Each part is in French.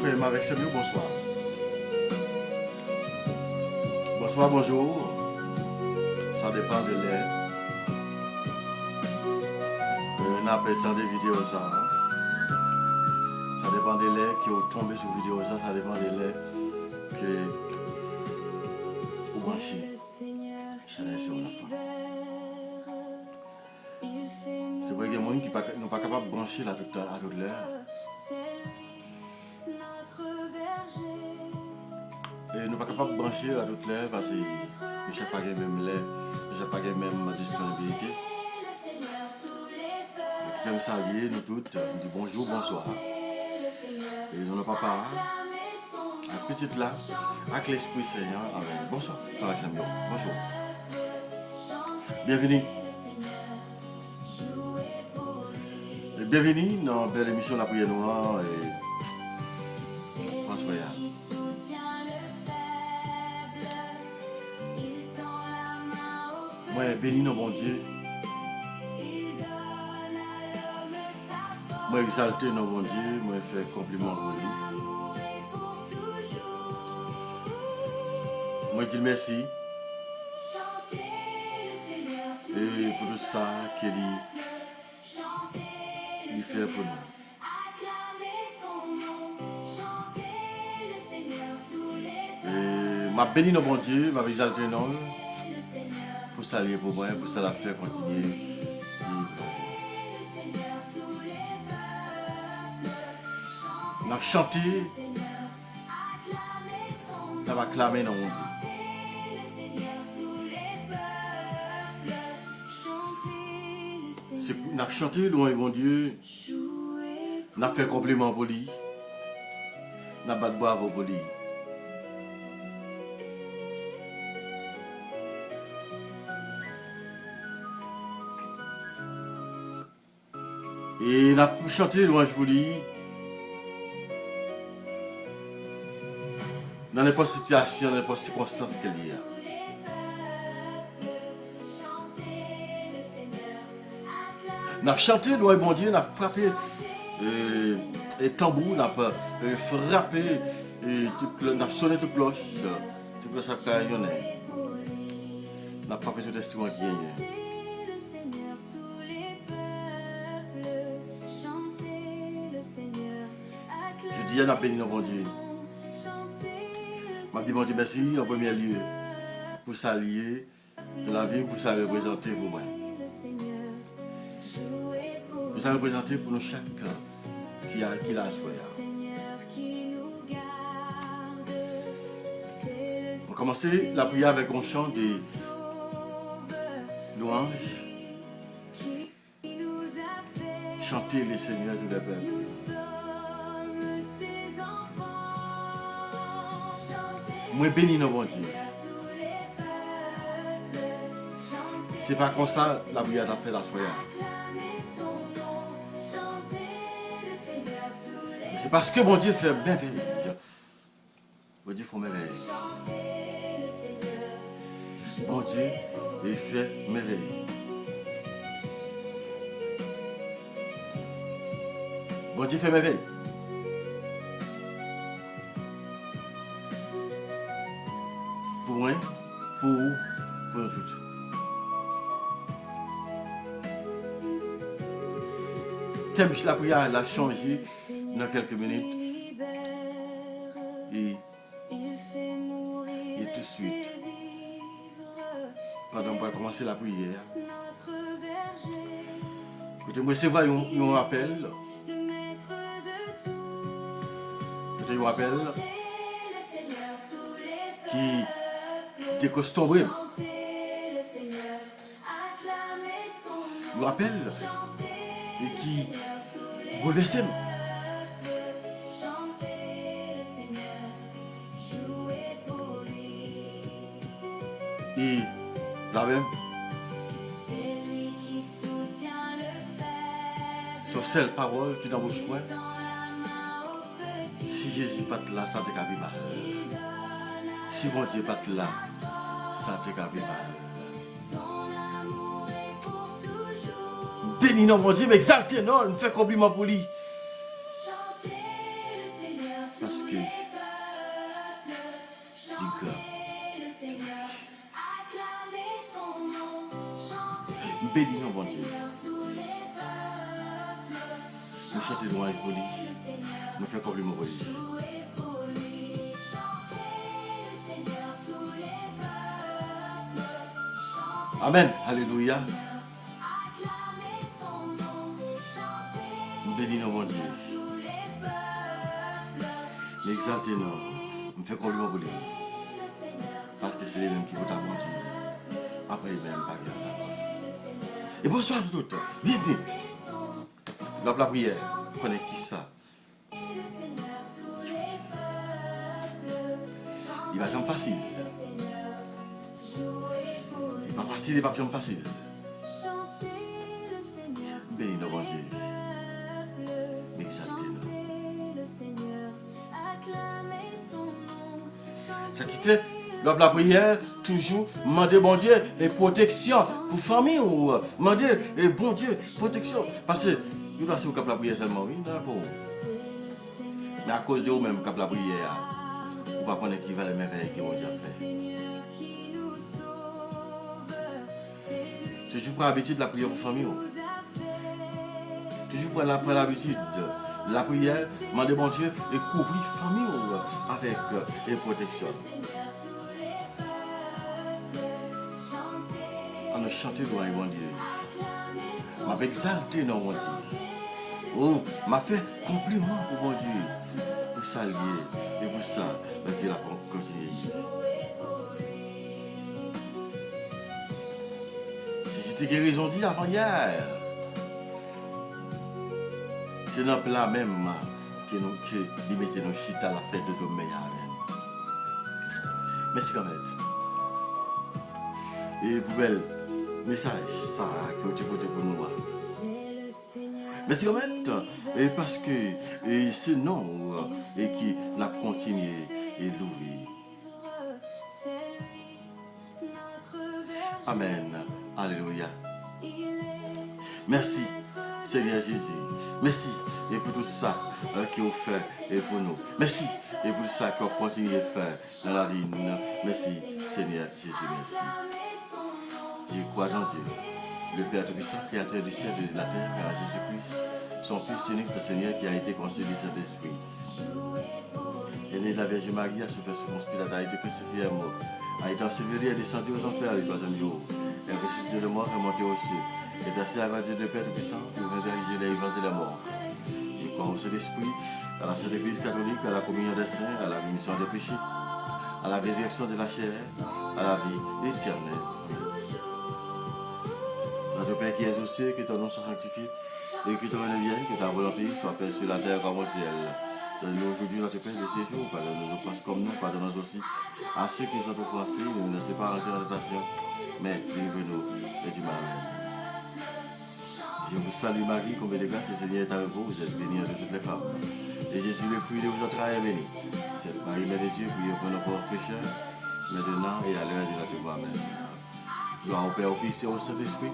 frère avec Samuel, bonsoir. Bonsoir, bonjour. Ça dépend de l'air. On a pas tant de vidéos ça. Ça dépend de l'air qui ont tombé sur vidéo ça dépend de l'air que vous branchez. Chanel sur la fin. C'est vrai qu'il y a des gens qui ne sont pas capables de brancher à toute l'heure. Et nous ne sommes pas capables de brancher à toute l'heure parce que nous n'avons pas les mêmes lèvres, nous n'avons pas les mêmes disponibilités. Comme ça, nous toutes, nous disons bonjour, bonsoir. Et nous n'avons papa, la petite là, avec l'Esprit Seigneur. Amen. Bonsoir, frère Samuel. Bonjour. Bienvenue. Et bienvenue dans la belle émission de la prière noire. Et François. Moi, béni dans mon Dieu. Moi, exalté dans mon Dieu. Moi, fait compliment à lui. Moi, dis merci. Et pour tout ça qu'il fait pour nous. Et ma béni dans mon Dieu, ma exalté non. Pour saluer pour moi, pour ça la faire continuer. On a chanté, on a acclamé dans mon Dieu. On a chanté loin de mon Dieu, on a fait compliment pour lui, on a battu bravo pour lui. Et on a chanté louange pour lui. Dans n'importe quelle situation, dans n'importe quelle circonstance qu'il y a. On a chanté louange bon Dieu, on a frappé et tambour, on a frappé, on a sonné toute cloche à carillonner. On a frappé tout instrument qui est. Je dis à la béni dans mon Dieu. Je dis mon Dieu merci en premier lieu pour saluer de la vie, pour ça représenter pour moi. Pour ça représenter pour nous chacun qui a choisi. On va commencer la prière avec un chant de louange. Chanter les Seigneurs de la peuples. Moi béni dans mon Dieu. C'est pas comme ça la prière a fait la soirée. C'est parce que mon Dieu fait merveille. Mon Dieu fait merveille. Mon Dieu il fait merveille. Mon Dieu fait merveille. Pour moi, pour nous tous. Thème de la prière elle a changé dans quelques minutes. Et tout de suite, pendant qu'on va commencer la prière, écoutez, moi c'est vrai, on rappelle. Écoutez, on rappelle qui décostumbré. Je me rappelle et qui bouleversé. Et là même, sur cette parole qui est dans vos choix, si Jésus n'est pas là, ça te casse mal. Si mon Dieu n'est pas là, ça te casse mal. Béni non mon Dieu, mais exalté non, on fait compliment pour lui. Parce Nous chantons louange pour lui. Nous faisons compliment pour lui. Amen. Alléluia. Nous bénissons mon Dieu. Nous exaltons nous. Nous faisons compliment pour lui. Parce que c'est lui-même qui vous a menti. Après lui-même, pas bien. Et bonsoir à tous. Bienvenue. La prière. Vous connaissez qui ça? Il va comme facile. Il va facile, il va comme facile. Bénis nos bon Dieu. Exaltez-nous. Ça qui fait, lors de la prière, toujours demander bon Dieu et protection pour famille ou demander bon Dieu protection. Parce que il doit se faire la prière seulement, oui, non, mais à cause de vous-même, cap la prière, vous ne pas connaître qui va les merveilles que mon Dieu a fait. Toujours prendre l'habitude de la prière pour famille. Toujours prendre l'habitude de la prière, demander bon Dieu et couvrir famille avec une protection. On a chanté devant mon Dieu. On m'a exalté dans mon Dieu. Oh, m'a fait compliment pour mon Dieu. Pour ça, et pour ça, qu'il a continué. Si j'étais guérison dit avant hier, c'est dans plat même que nous mettons nos chita à la fête de demain. Merci quand même. Et pour bel message, ça qui a été voté pour nous. Merci quand même. Et parce que c'est non et qui l'a continué et loué. Amen. Alléluia. Merci, Seigneur Jésus. Merci et pour tout ça que vous faites et pour nous. Merci et pour tout ça que vous continuez à faire dans la vie. Merci, Seigneur Jésus. Merci. Je crois en Dieu, le Père Tout-Puissant, créateur du ciel et de la terre, car Jésus-Christ, son Fils unique, le Seigneur, qui a été conçu du Saint-Esprit. Et né de la Vierge Marie, a souffert sous Ponce Pilate, a été crucifié et mort, a été enseveli et descendu aux enfers le troisième jour. Elle ressuscité de mort et monté aux cieux. Et assis à la droite du Père Tout-Puissant, pour diriger les vivants et les morts. Je crois au Saint-Esprit, à la Sainte Église catholique, à la communion des saints, à la rémission des péchés, à la résurrection de la chair, à la vie éternelle. Notre Père qui es aux cieux, que ton nom soit sanctifié, et que ton règne vienne, que ta volonté soit faite sur la terre comme au ciel. Donne-nous aujourd'hui notre pain de ces jours, pardonne-nous nos offenses comme nous, pardonne-nous aussi à ceux qui sont offensés, ne nous laissez pas rentrer en tentation, mais délivre-nous du mal. Je vous salue Marie, comblée de grâce, le Seigneur est avec vous, vous êtes bénie entre toutes les femmes. Et Jésus, le fruit de vos entrailles, est béni. Sainte Marie, Mère de Dieu, priez pour nos pauvres pécheurs, maintenant et à l'heure de notre mort. Amen. Gloire au Père, au Fils et au Saint-Esprit,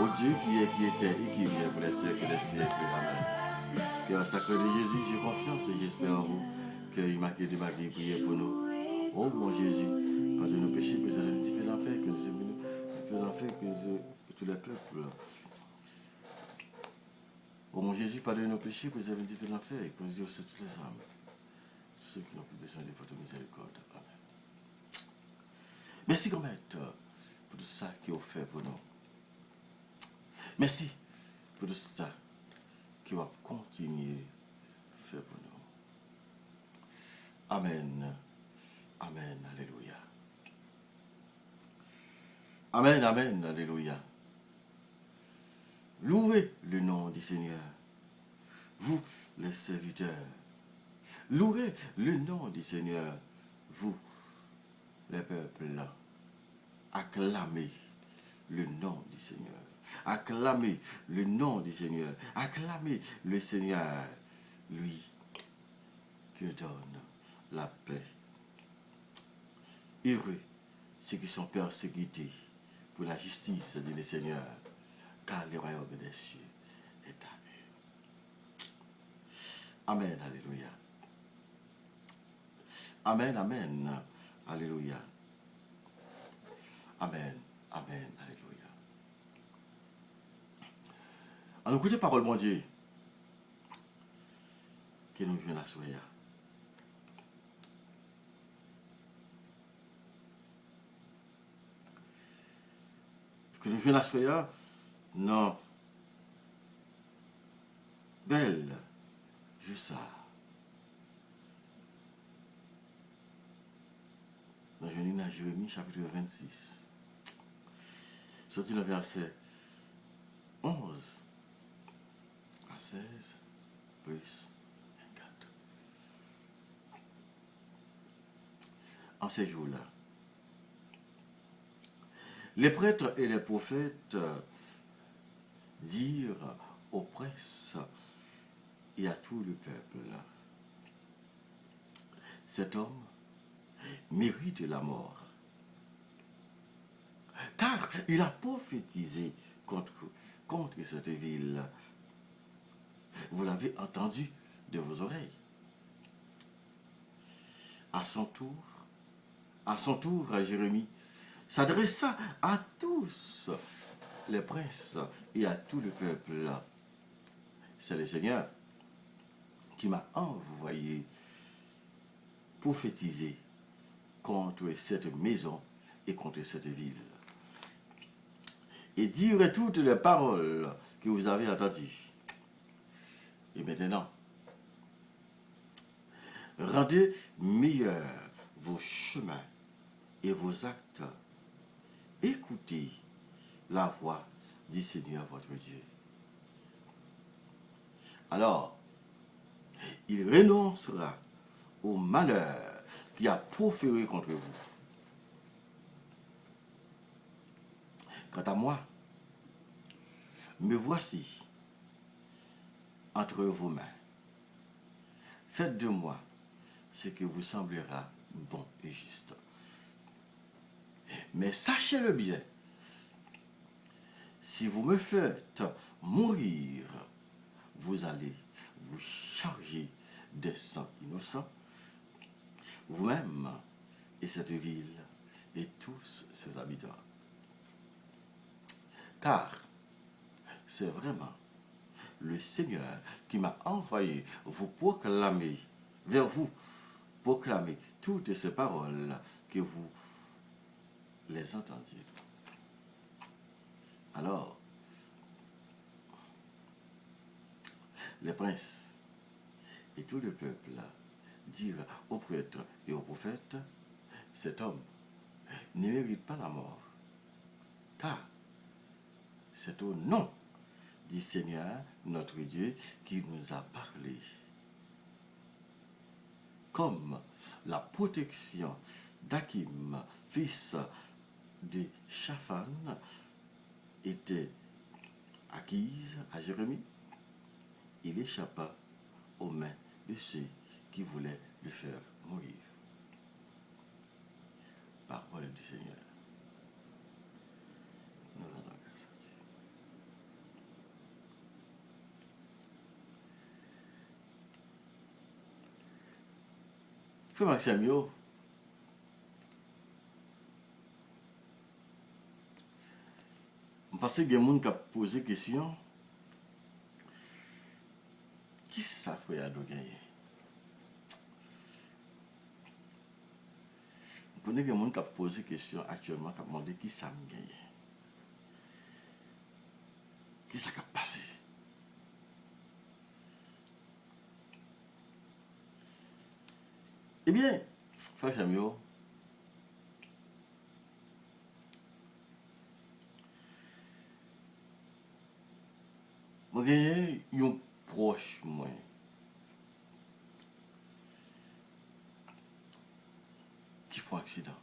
au Dieu qui est, qui était et qui vient pour les siècles des siècles. Amen. Cœur sacré de Jésus, j'ai confiance et j'espère en vous. Cœur immaculé de Marie, priez pour nous. Oh mon Jésus, pardonne nos péchés, que nous sommes petit peu d'enfer, que nous sommes faisons fait que tous les peuples. Oh mon Jésus, pardonne nos péchés, que nous sommes petit peu d'enfer, et que nous sommes toutes les âmes. Tous ceux qui n'ont plus besoin de votre miséricorde. Amen. Merci grand maître pour tout ça qui est offert pour nous. Merci pour tout ça qui va continuer à faire pour nous. Amen. Amen. Alléluia. Amen. Amen. Alléluia. Louez le nom du Seigneur. Vous, les serviteurs. Louez le nom du Seigneur. Vous, les peuples. Acclamez le nom du Seigneur. Acclamez le nom du Seigneur. Acclamez le Seigneur, lui qui donne la paix. Heureux ceux qui sont persécutés pour la justice du Seigneur, car le royaume des cieux est à eux. Amen, alléluia. Amen, amen, alléluia. Amen, amen, alléluia. Alors, écoutez parole, mon Dieu. que nous venons à soya. Que nous venons à soya, non, belle, juste ça. Dans Jérémie chapitre 26. Sorti le verset 11 à 16 plus 24. En ces jours-là, les prêtres et les prophètes dirent aux princes et à tout le peuple, cet homme mérite la mort, car il a prophétisé contre cette ville. Vous l'avez entendu de vos oreilles. À son tour, Jérémie s'adressa à tous les princes et à tout le peuple. C'est le Seigneur qui m'a envoyé prophétiser contre cette maison et contre cette ville. Et dire toutes les paroles que vous avez entendues. Et maintenant, rendez meilleurs vos chemins et vos actes. Écoutez la voix du Seigneur votre Dieu. Alors, il renoncera au malheur qui a proféré contre vous. Quant à moi, me voici entre vos mains. Faites de moi ce que vous semblera bon et juste. Mais sachez-le bien, si vous me faites mourir, vous allez vous charger de sang innocent, vous-même et cette ville et tous ses habitants. Car c'est vraiment le Seigneur qui m'a envoyé vous proclamer, vers vous, proclamer toutes ces paroles que vous les entendiez. Alors, les princes et tout le peuple dirent aux prêtres et aux prophètes, cet homme ne mérite pas la mort, car c'est au nom du Seigneur, notre Dieu, qui nous a parlé. Comme la protection d'Akim, fils de Shaphan, était acquise à Jérémie, il échappa aux mains de ceux qui voulaient le faire mourir. Parole du Seigneur. Nous allons grâce à Dieu. Frère Maxime, yo, je pense qu'il y a des gens qui ont posé la question, qui ça fait à gagner? Je connais des gens qui ont posé la question actuellement, qui ont demandé qui ça me gagne. Qui ça qui a passé? Eh bien, frère Chamio, je gagne un proche moi qui fait un accident.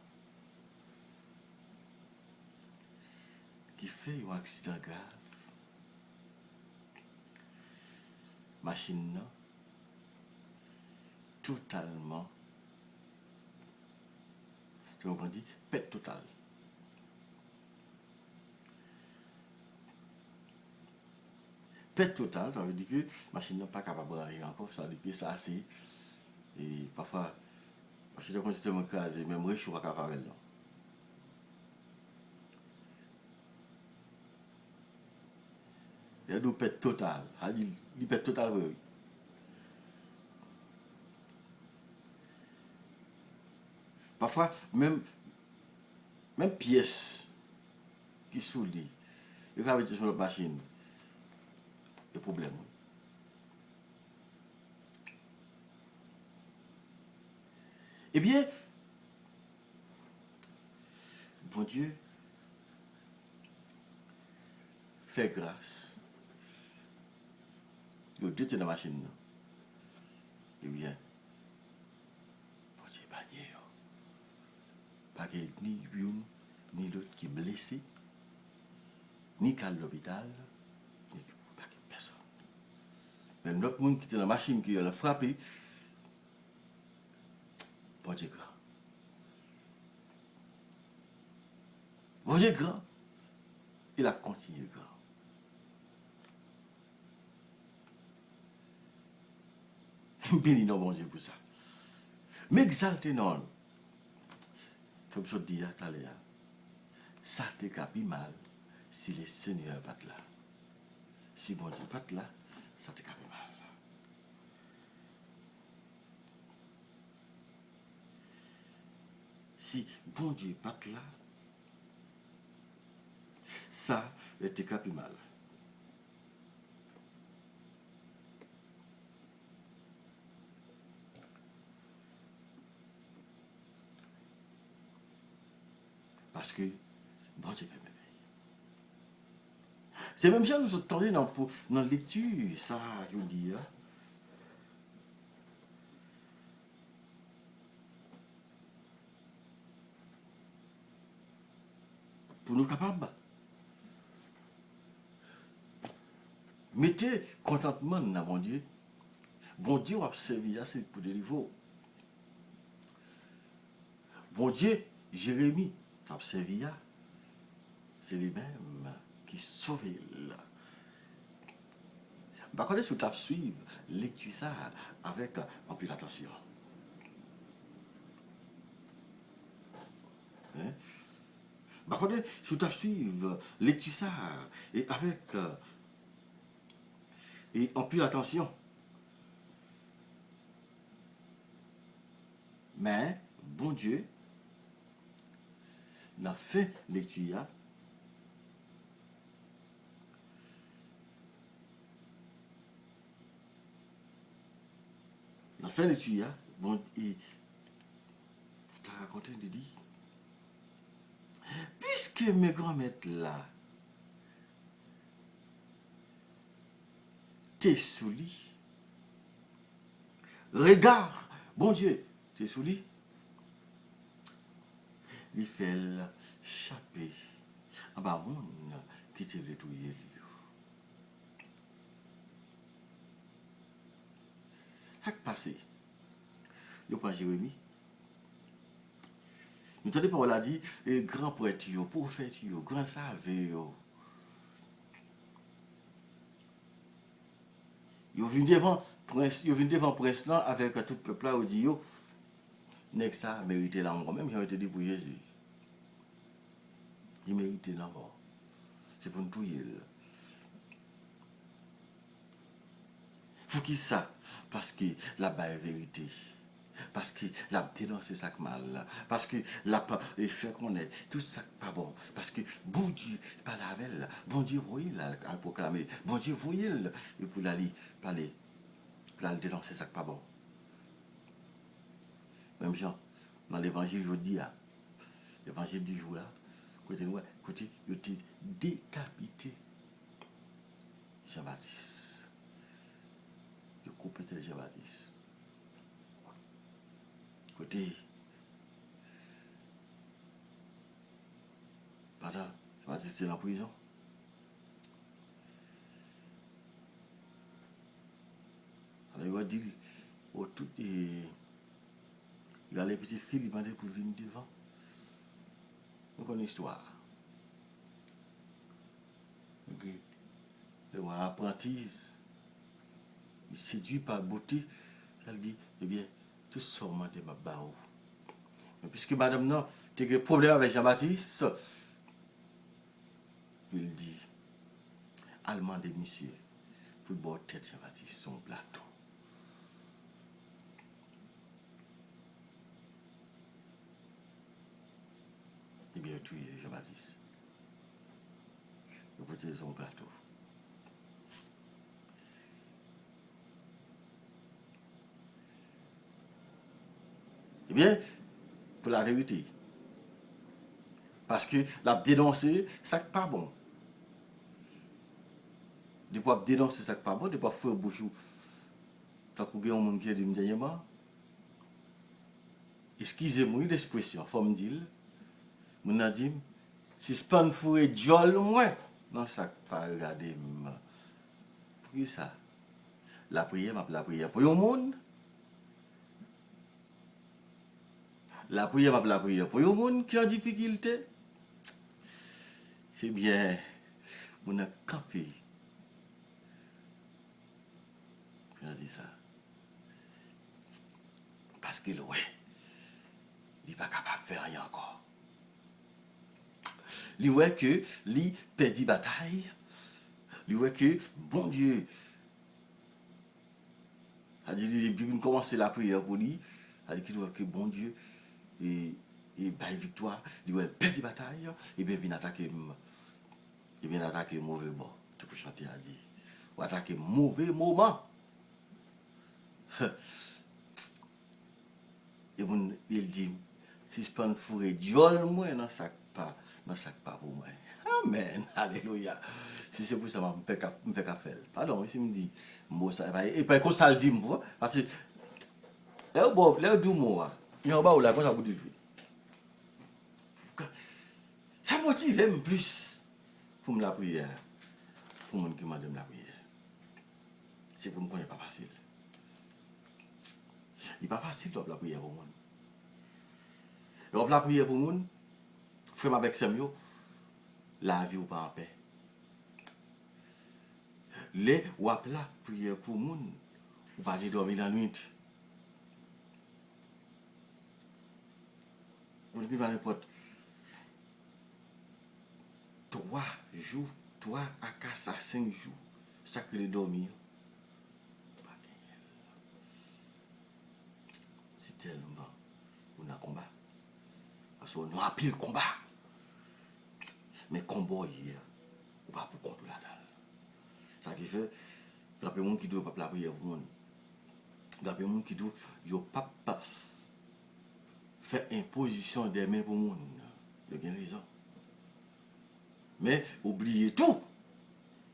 Qui fait un accident grave. Machine non, totalement, tu comprends dit, pète totale. Pète totale, ça veut dire que la machine n'est pas capable d'arriver encore, ça veut dire que ça c'est, et parfois, la machine est complètement écrasée, même riche, je ne suis pas capable de. Il y a une pète totale, il pète totale, oui. Parfois, même pièce qui soulit, il va mettre sur la machine, il y a problème. Eh bien, bon Dieu, fait grâce. Il y a deux dans la machine. Eh bien, bon Dieu, pas ni une ni l'autre qui est blessé, ni qu'à l'hôpital, ni pas personne. Même l'autre monde qui était dans la machine qui a frappé, bon Dieu grand. Bon Dieu grand, il a continué grand. Béni non bon Dieu pour ça. Mais exalté non. Comme je dis tout à l'heure, ça te capi mal si le Seigneur pas là. Si bon Dieu pas là, ça te capi mal. Si bon Dieu pas là, ça te capi mal. Parce que bon Dieu fait merveille. C'est même ça nous attendons dans la lecture, ça, je dis. Pour nous capables. Mettez contentement dans mon Dieu. Bon Dieu va servir, c'est pour délivrer. Bon Dieu, Jérémie, t'as servi, c'est lui-même qui sauve. Par contre, si tu as suivi, lecture ça avec un peu d'attention. Hein? Par contre, si tu as suivi, lecture ça et avec et un peu d'attention. Mais, bon Dieu, n'a fait lecture. N'a fait lecture. Bon, et tu as raconté de dire. Puisque mes grands-mères là, t'es souli. Regarde, bon Dieu, t'es souli. Il fait chapper. Ah bah bon, qui t'est venu tout hier. Ça qui passé. Il prend Jérémie. Nous t'avons pas dit, grand prêtre, prophète, grand saveur. Ils viennent devant prince là avec tout le peuple là, ils disent, n'est-ce ça mérité la mort. Même j'ai été dit pour Jésus. Il méritait la mort. C'est pour nous tuer. Faut qu'il ça parce que là-bas est vérité. Parce que la dénonce ça mal. Parce que la fait qu'on est tout ça pas bon. Parce que bon Dieu pas la veille. Bon Dieu voyez là à proclamer. Bon Dieu voyez et pour l'aller parler. Pour aller dénoncer ça pas bon. Même Jean dans l'évangile je dis l'évangile du jour là. Côté il était décapité Jean-Baptiste. Il coupé Jean-Baptiste. Côté, pendant, Jean-Baptiste est en prison. Alors il va dire, oh, tout est, il y a les petites filles, il m'a dit pour venir devant. On connaît l'histoire. Le roi apprentise, il séduit par beauté, elle dit, eh bien, tout ça m'a dit ma barre. Mais puisque madame non, tu as un problème avec Jean-Baptiste, il dit, allemand de monsieur, pour le bord tête Jean-Baptiste, son plateau. tuer Jean-Baptiste. Vous pouvez son plateau. Eh bien, pour la vérité, parce que la dénoncer, ça n'est pas bon. De pouvoir dénoncer ça n'est pas bon, de pouvoir faire bouchou. Tant que vous avez un monde qui a dit dernièrement, excusez-moi l'expression, il faut me dire, mon a dit, si je pas fourré jol moi, non, ça pas regarder. Pour qui ça? La prière, la prière pour le monde. La prière, la prière pour le monde qui a en difficulté. Eh bien, on a campé. Puis on a dit ça. Parce que, ouais, il n'est pas capable de faire rien encore. Il voit que, il perdit bataille. Il voit que, bon Dieu, a dit, il a commencé la prière pour lui. A dit qu'il voit que, bon Dieu, et bah, victoire, il voit perdit bataille, et bien, il attaquer. Et bien, attaquer mauvais bon. Tu peux chanter à dire. Ou attaquer mauvais moment. Et il dit, si je prends fourré, Dieu, moi, non, ça pas pour moi. Amen. Alléluia. Si c'est pour ça, je me fais faire. Pardon, si je me dis, moi, ça va. Et pas comme ça, le dit, parce que, là, du mot, il y a un bas où la cosa vous dit. Ça motive plus pour me la prière. Pour moi qui m'a donné la prière. C'est pour me connaître pas facile. Il n'est pas facile de la prière pour moi. Et la prière pour moi, frère avec Samuel, la vie ou pas en paix. Les ou la prière pour moi, ou pas dormir la nuit. Vous ne pouvez pas n'importe 3 jours, 3 à 4 à 5 jours, chaque les dormir. C'est tellement on a combat. Parce qu'on a pile combat. Mais combat hier, ou pas pour contre la dalle. Ça qui fait, il y a des gens qui doivent pas la prière pour moi. Il y a des gens qui doivent pas faire imposition des mains pour moi. Il y a raison. Mais oubliez tout.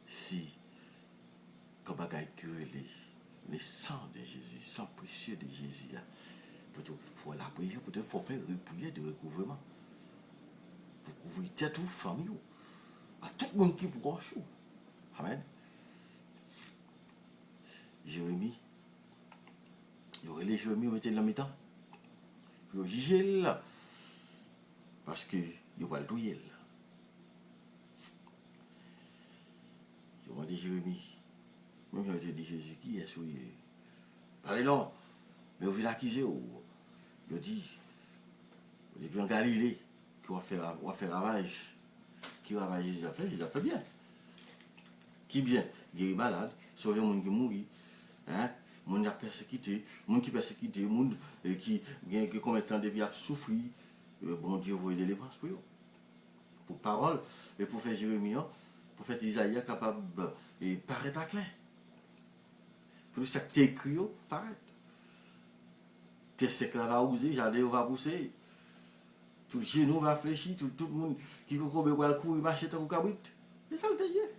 Si, comme bagaille que les sangs de Jésus, sang précieux de Jésus, il faut la prière, il faut faire une prière de recouvrement. Pour couvrir tête ou famille, à tout le monde qui vous chaud. Amen. Jérémie, il y aurait les Jérémie, on mettait dans le temps. Puis on jugeait là. Parce que il va le douiller. Je m'en dis Jérémie. Même si on dit Jésus qui est souillé. Parlez non. Mais on vient l'accuser. Je dis. Depuis en Galilée, qui va faire ravage. Qui ravage les affaires, il a fait bien. Qui bien? Il est malade, sauver les gens qui mourent. Hein? Les gens qui persécuté, les gens qui persécuté, les gens qui ont combien de temps de vie à souffrir. Bon Dieu, vous délivrance pour eux. Pour parole, et pour faire Jérémie, pour faire Isaïe capable de paraître à clair. Pour ça que tu écris, paraître. Tes secles va oser, jardin va pousser. Tout le genou va fléchir, tout le monde qui va courir, marcher dans le cabrit. C'est ça le délire.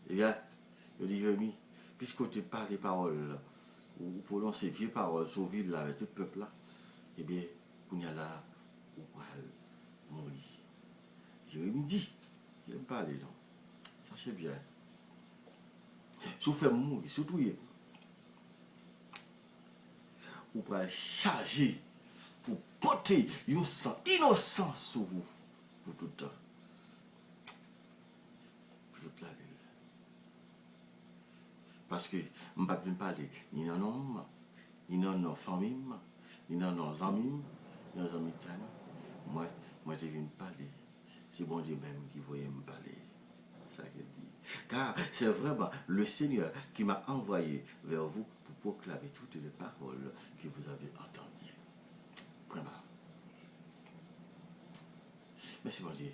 Eh bien, je dis Jérémie, puisque tu parles des paroles, ou prononces ces vieilles paroles, sauver là, avec tout le peuple là, eh bien, qu'on y a là, ou va mourir. Jérémie dit, je n'aime pas aller là. Sachez bien. Si vous faites mourir, surtout, vous pouvez charger pour porter un sang innocent sur vous pour tout le temps. Pour toute la vie. Parce que je ne vais pas parler ni dans nos ni dans nos familles, ni dans nos amis, ni dans nos amis. Moi, je viens parler. C'est bon Dieu même qui voyait me parler. Ça qu'il dit. Car c'est vraiment le Seigneur qui m'a envoyé vers vous pour proclamer toutes les paroles que vous avez entendues. Point barre. Merci, mon Dieu.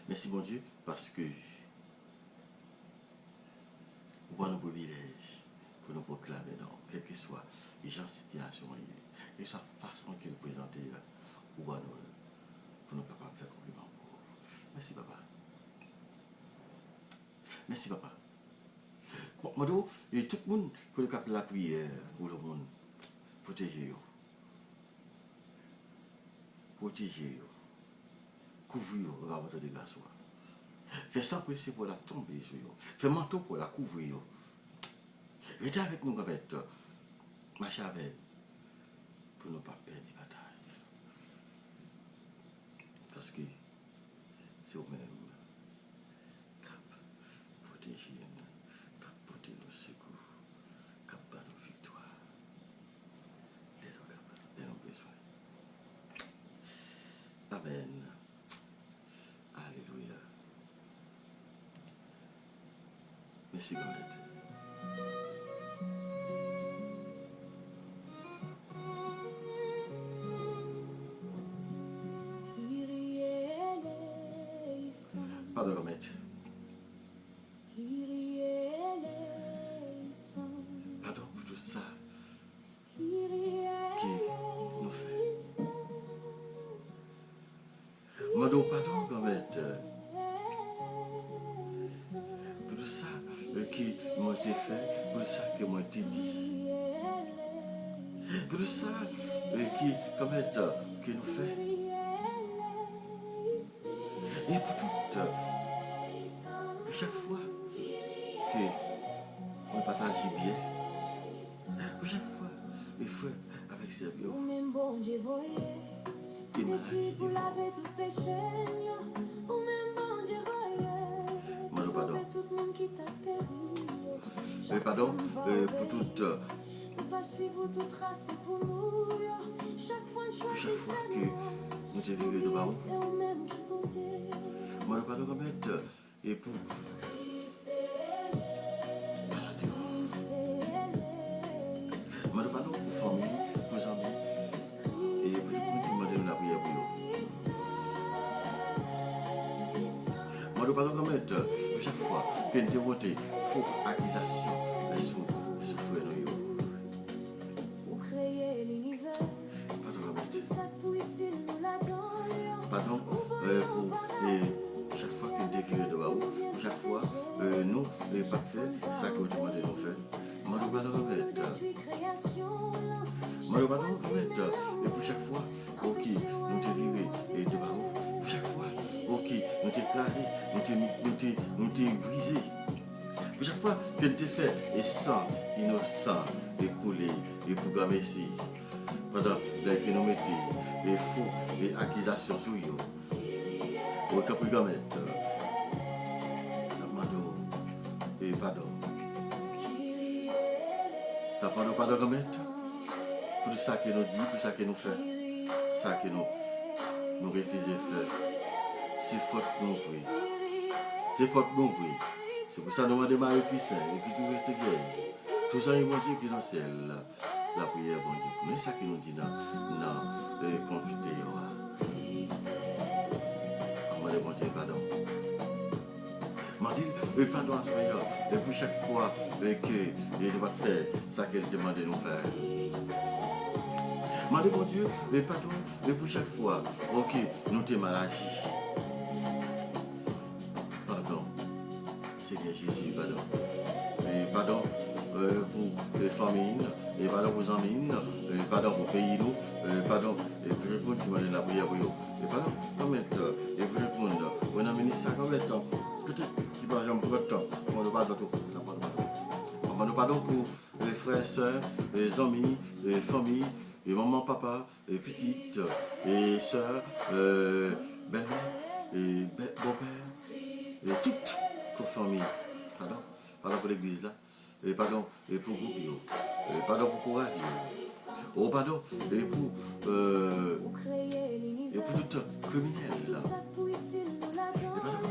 Merci, mon Dieu, parce que vous avez un privilège pour nous proclamer, non, quelle que soit les gens, situation, et sa façon qu'il présente, ou pour nous capables de faire compliment. Merci, papa. Merci, papa. Bon, moi, et tout le monde, pour le cap de la prière, pour le monde, protégez-vous. Protégez-vous. Couvrez-vous par votre dégâts. Faites ça pour la tomber sur vous. Faites manteau pour la couvrir. Restez avec nous, ma chavelle, pour ne pas perdre la bataille. Parce que c'est vous-même cap protéger nous, cap protéger nos secours, cap par nos victoires, de nos besoins. Amen. Alléluia. Merci, Gomette. Pardon, Gomette. Pardon pour tout ça qui nous fait. Pardon, Gomette. Pour tout ça qui m'a été fait, pour tout ça qui m'a été dit. Pour tout ça qui, Gomette, qui nous fait. Et pour tout, pour chaque fois que on partage bien, pour chaque fois, il faut avec sérieux. Pardon. Pardon pour toute. Pour chaque fois que nous te viré de bas. Moi, je parle de et pour. Moi, je parle pour famille, pour amis, et pour tout le monde qui m'a donné la prière pour eux. Moi, je parle pour chaque fois que nous avons voté, il faut accusation sur frère nous. Pardon pour chaque fois que nous défilons de bas, chaque fois nous n'avons pas fait ça que vous demandez de faire. Moi, je parle et pour chaque fois, ok, nous te viré et de bas, pour chaque fois, ok, nous t'écrasé, nous t'es brisé. Pour chaque fois que nous te fait et sang innocent et coulé et programmé ici. Pendant que nous mettons les faux et accusations sur eux. Au cap de mettre et pardon. Pardon de mettre pour ça que nous dit, pour ça que nous fait, ça que nous refusons de faire. C'est faute pour nous ouvrir. C'est faute pour nous ouvrir. C'est pour ça que nous demandons Marie qui sait et puis tout reste vieille. Tout ça est bon Dieu qui est dans le ciel. La prière, bon Dieu. Mais ça qui nous dit dans confité. Moi, bon Dieu, pardon. M'a dit, pardon à Seigneur. Et pour chaque fois que il doit faire ça qu'il demande de nous faire. M'a dit, bon Dieu, pardon. Et pour chaque fois, ok, nous t'es mal agi. Pardon. Seigneur Jésus, pardon. Et pardon. Pour les familles, et pardon pour les amis, et pardon pour les pays, pardon pour le monde qui m'a donné la prière pour eux. Et pardon, combien de temps, et pour le monde, on a mis ça combien de temps, peut-être qu'il va y avoir beaucoup de temps, on ne parle pas de tout, ça parle pas. Pardon pour les frères et sœurs, les amis, les familles, et maman, papa, et petites, et sœurs, belle-mère, et beau-père, et toutes les familles. Pardon pour l'église là. Et pardon et pour groupe, et pardon pour courage, oh pardon et pour tout criminel, et pardon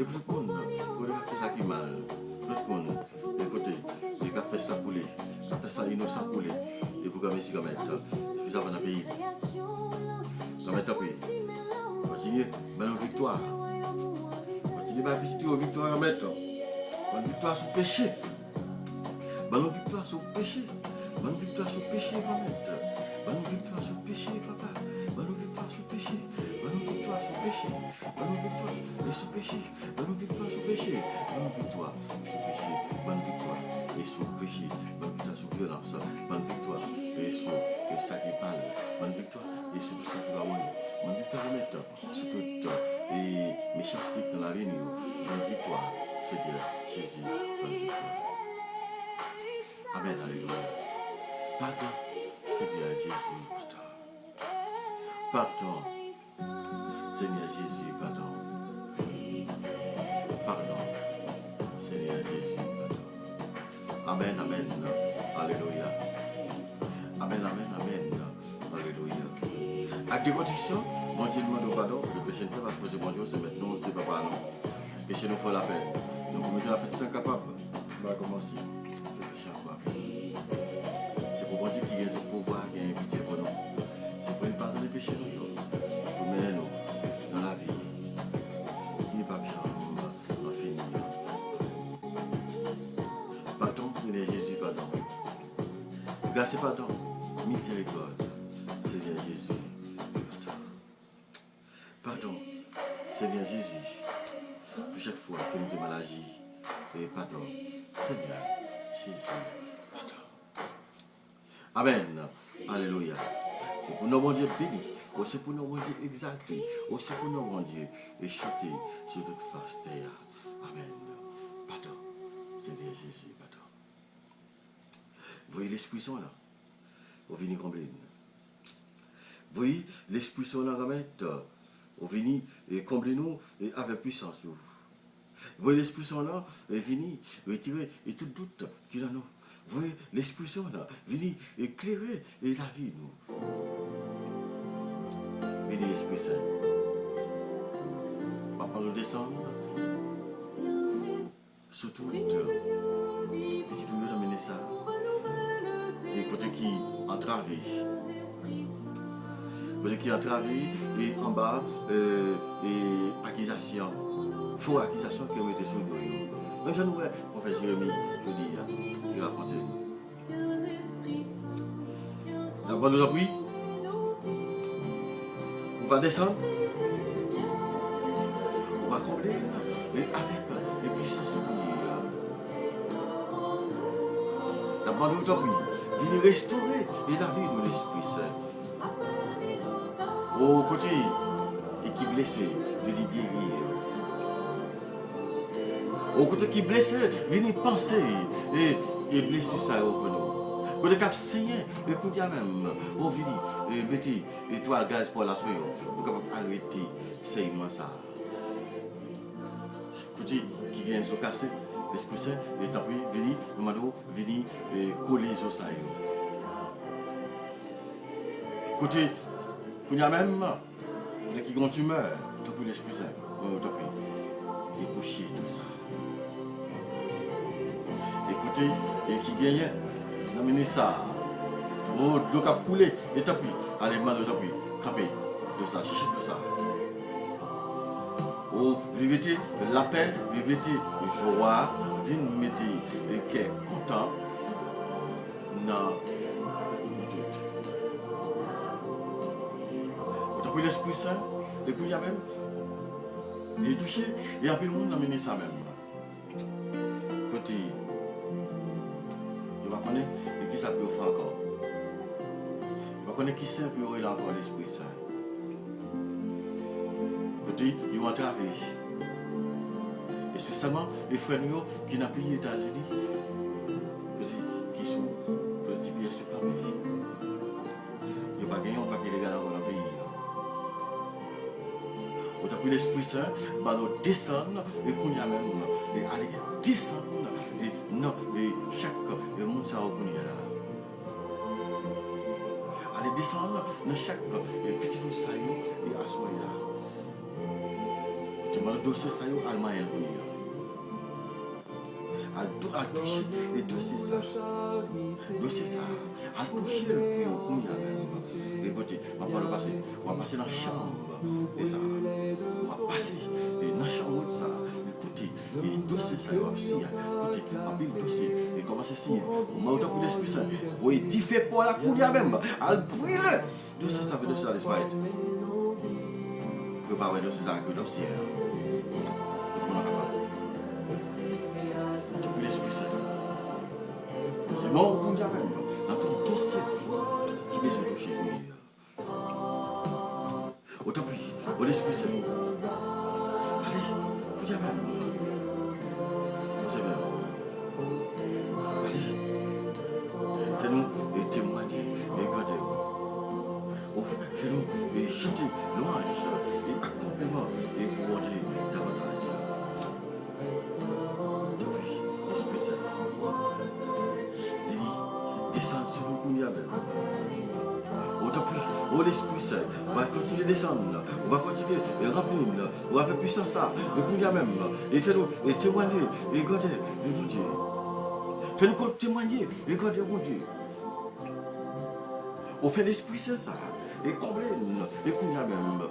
et pour tout le monde, pour le faire ça qui mal, tout le monde, écoutez, et qui a fait ça couler, qui a fait ça innocent couler, et pour comme ici comme ça, je vous avons un pays, comme Maintenant, continuez, bonne victoire. Continuez à visiter aux victoires maintenant. Bonne victoire sur le péché. Bonne victoire sur le péché. Bonne victoire sur le péché, maman. Bonne victoire sur le péché, papa. Bonne victoire sur le péché. Bonne victoire sur le péché. Bonne victoire et sur le péché. Bonne victoire sur le péché. Bonne victoire sur le péché. Bonne victoire et sur le péché. Bonne victoire sur la violence. Bonne victoire et sur le sacrifice. Bonne victoire et sur tout ça qui va mourir. Bonne victoire maintenant sur toute méchanceté dans la vie. Bonne victoire, Seigneur Jésus. Bonne victoire. Amen, alléluia. Pardon, Seigneur Jésus, pardon. Pardon, Seigneur Jésus, pardon. Pardon, Seigneur Jésus, pardon. Amen, amen, alléluia. Amen, amen, amen, alléluia. Avec des conditions, mon Dieu demande pardon, le péché ne fait pas poser mon Dieu, c'est maintenant, c'est pas nous. Le péché nous fait la peine. Donc, nous mettons la peine, c'est incapable. On va commencer. C'est pour Dieu qui a tout pouvoir, qui a invité pour nous. C'est pour nous pardonner les péchés, pour mener nous dans la vie. Qui n'est pas bien, en finir. Pardon, Seigneur Jésus, pardon. Grâce et pardon, miséricorde, Seigneur Jésus, pardon. Pardon, Seigneur Jésus, pour chaque fois que nous avons mal agi, et pardon, Seigneur Jésus, pardon. Amen. Alléluia. C'est pour nous, mon Dieu, béni. C'est pour nous, mon Dieu, exalté. C'est pour nous, mon Dieu, et chanter sur toute face terre. Amen. Pardon. Seigneur Jésus, pardon. Vous voyez l'Esprit Saint là? Vous venez combler. Vous voyez l'Esprit Saint là, remettre. Vous venez et combler nous avec puissance. Vous voyez l'Esprit Saint là, venez retirer et tout doute qu'il a nous. Vous voyez l'Esprit Saint là, venez éclairer la vie nous. Venez l'Esprit Saint. Papa nous descend. Surtout, petit nous d'amener ça. Et côté qui entravé. Côté qui entravé et en bas, et accusation. Faux accusation qui ont été sur nous. Même je nous vois, prophète Jérémie, je dis, qui raconte. D'abord nous appuie. On va descendre. On va combler. Et avec les puissances de Dieu. D'abord nous appuie. Venez restaurer la vie de l'Esprit Saint. Au côté, et qui blessé, venez guérir. Au côté qui blessé, venez penser et blesser ça au nous. Quand le cap saigné, écoutez même, au venez, mettez étoile gaz pour la soyons, pour capable arrêter saignement ça. Écoutez, qui vient se casser, l'Esprit Saint, et après, venez coller les os. Écoutez, il y a même qui ont une tumeur, depuis l'Esprit Saint, et coucher tout ça. Écoutez, et qui gagne, d'amener ça. Oh, de l'eau qui a coulé, et tapis, allez, mal, tapis, camper, de ça, chichi de ça. Oh, vivez la paix, vivez joie, vivez qui est content. Non, depuis l'Esprit Saint, et puis il y a même, il est touché, et après le monde a mené ça même. Côté, il va connaître qui ça peut faire encore. Il va connaître qui c'est peut il a encore l'Esprit Saint. Côté, ils vont travailler. Et spécialement les frères qui n'ont pas les États-Unis, qui sont pour le type de super pays. Ils n'ont pas gagné, on pas gagné les gars dans le pays. On a pris l'Esprit Saint, nous descendre, et qu'on y a même, et aller descendre, et non, et chaque monde ça va là. Allez descendre dans chaque petit dossier et asseoir là. Tu m'as dossier ça allemand à toucher et toucher ça. Toucher ça. À toucher le puits au cou. Écoutez, on va passer dans la chambre. Et ça, on va passer dans la chambre de ça. Écoutez, et toucher ça, il va aussi. Écoutez, on va toucher et commencer à signer. On va autant pour l'Esprit Saint. Vous voyez, tu fais pour la couille même. À brûler. Toucher ça fait de ça, l'Esprit. Préparez de ces actes d'obscière. Depuis l'Esprit Saint. C'est bon, on dit à même. Dans tout dossier qui besoin de toucher. Autant puis, au l'Esprit Saint. Allez, vous dites à même. C'est bien. Allez. Fais-nous témoigner et garder. Fais-nous chanter louange et accompagnement et pour Dieu davantage. Depuis l'Esprit Saint, il descend sur nous pour y aller. Autant plus, oh l'Esprit Saint, on va continuer à descendre, on va continuer à remplir, on va faire puissance ça, et pour y aller même, et fais-nous témoigner et garder, et bon Dieu. Fais-nous témoigner et garder, bon Dieu. On fait l'Esprit Saint ça. Et combler, et qu'on y a même.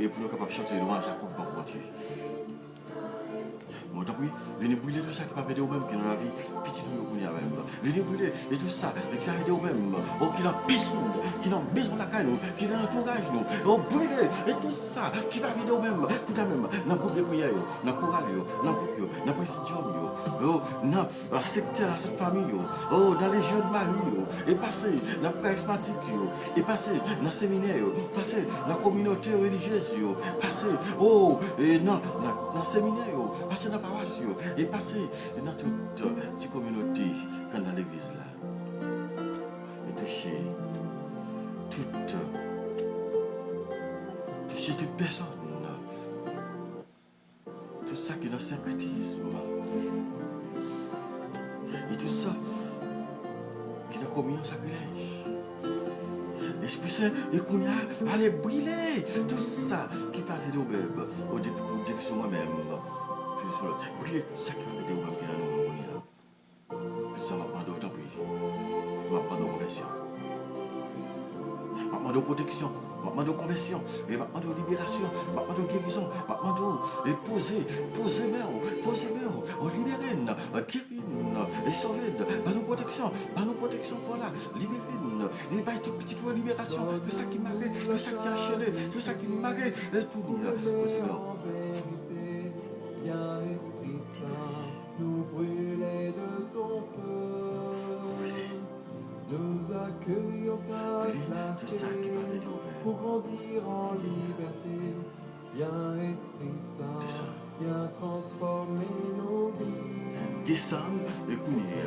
Et pour nous capables de chanter louange à Jacob par Dieu. Bon, donc oui, venez brûler tout ça qui m'a aidé au même, qui est dans la vie, petit tout qu'on y a même. Venez brûler, et tout ça, qui a aidé au même, qui n'a piscine, qui n'a besoin de la caille, qui n'a l'entourage, nous. Brûler, et tout ça, qui va aider au même, tout à même, dans le groupe de prière, dans le choral, dans le groupe, dans le présidium, dans le secteur, dans cette famille, dans les jeunes maris, et passer dans le charismatique, et passer dans le séminaire, passer dans la communauté religieuse, passer, et dans le séminaire, passer dans la paroisse, et passer dans toute petite communauté, quand dans l'église là, et toucher toute personne, tout ça qui est dans le syncrétisme, et tout ça qui est dans la communion sacrilège. L'Esprit Saint, et qu'on a allé brûler tout ça qui va aider au même, au début sur moi-même. Brûler tout ça qui va aider au même qui est dans nos mondes. Puis ça m'a demandé autant plus. Je m'a demandé conversion. Je m'a demandé protection. Je m'a demandé conversion. Et m'a demandé libération. Je m'a demandé guérison. Je m'a demandé poser main, libérer, guérir, et sauver. Par nos protection pour la libérer. Et par toute petite libération. Tout ça qui m'a fait, tout ça qui a enchaîné, tout ça qui m'a fait, tout Seigneur. Esprit Saint, nous brûler de ton feu. Nous accueillons ta clarté pour grandir en liberté. Viens Esprit Saint, viens transformer nos vies. Descendre et courir.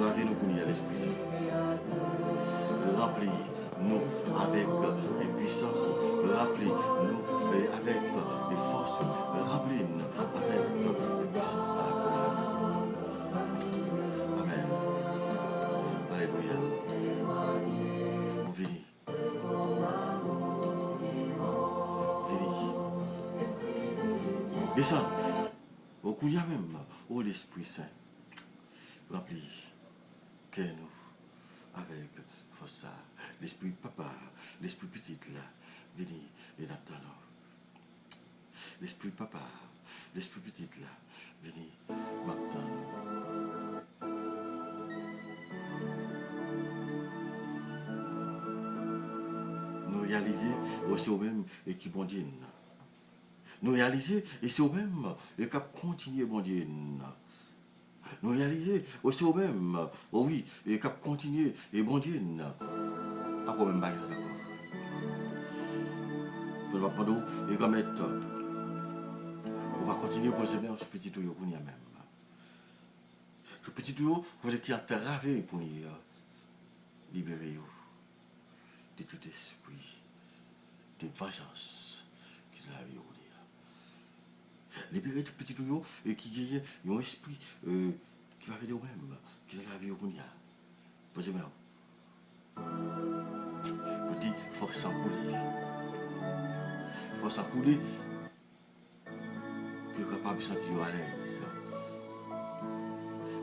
Lavez-nous courir à l'Esprit Saint. Remplis-nous avec les puissances. Remplis-nous avec les forces. Remplis-nous avec les puissances. Amen. Alléluia. Venez. Descends. Au couillard même. Oh l'Esprit Saint. Remplis que nous avec ça. L'Esprit Papa, l'Esprit Petite là. Venez et maintenant. L'Esprit Papa, l'Esprit Petite là. Venez maintenant. Nous réaliser aussi au même et qui bon Dieu. Nous réaliser et c'est au même et qui continue bon Dieu. Nous réaliser aussi au même, oui, et qui continue et bon Dieu. Pas pour même bagarre d'accord. Pour le pardon et comme on va continuer à poser bien ce petit tuyau qu'on y a même. Ce petit tuyau, vous qui a travé pour libérer de tout esprit de vengeance qui est la vie. Libérer tout petit tuyau et qui gagne un esprit qui va faire de même, qui est la vie. Posez bien. Vous dites, il faut s'encouler. Il faut s'encouler pour être capable de se sentir à l'aise.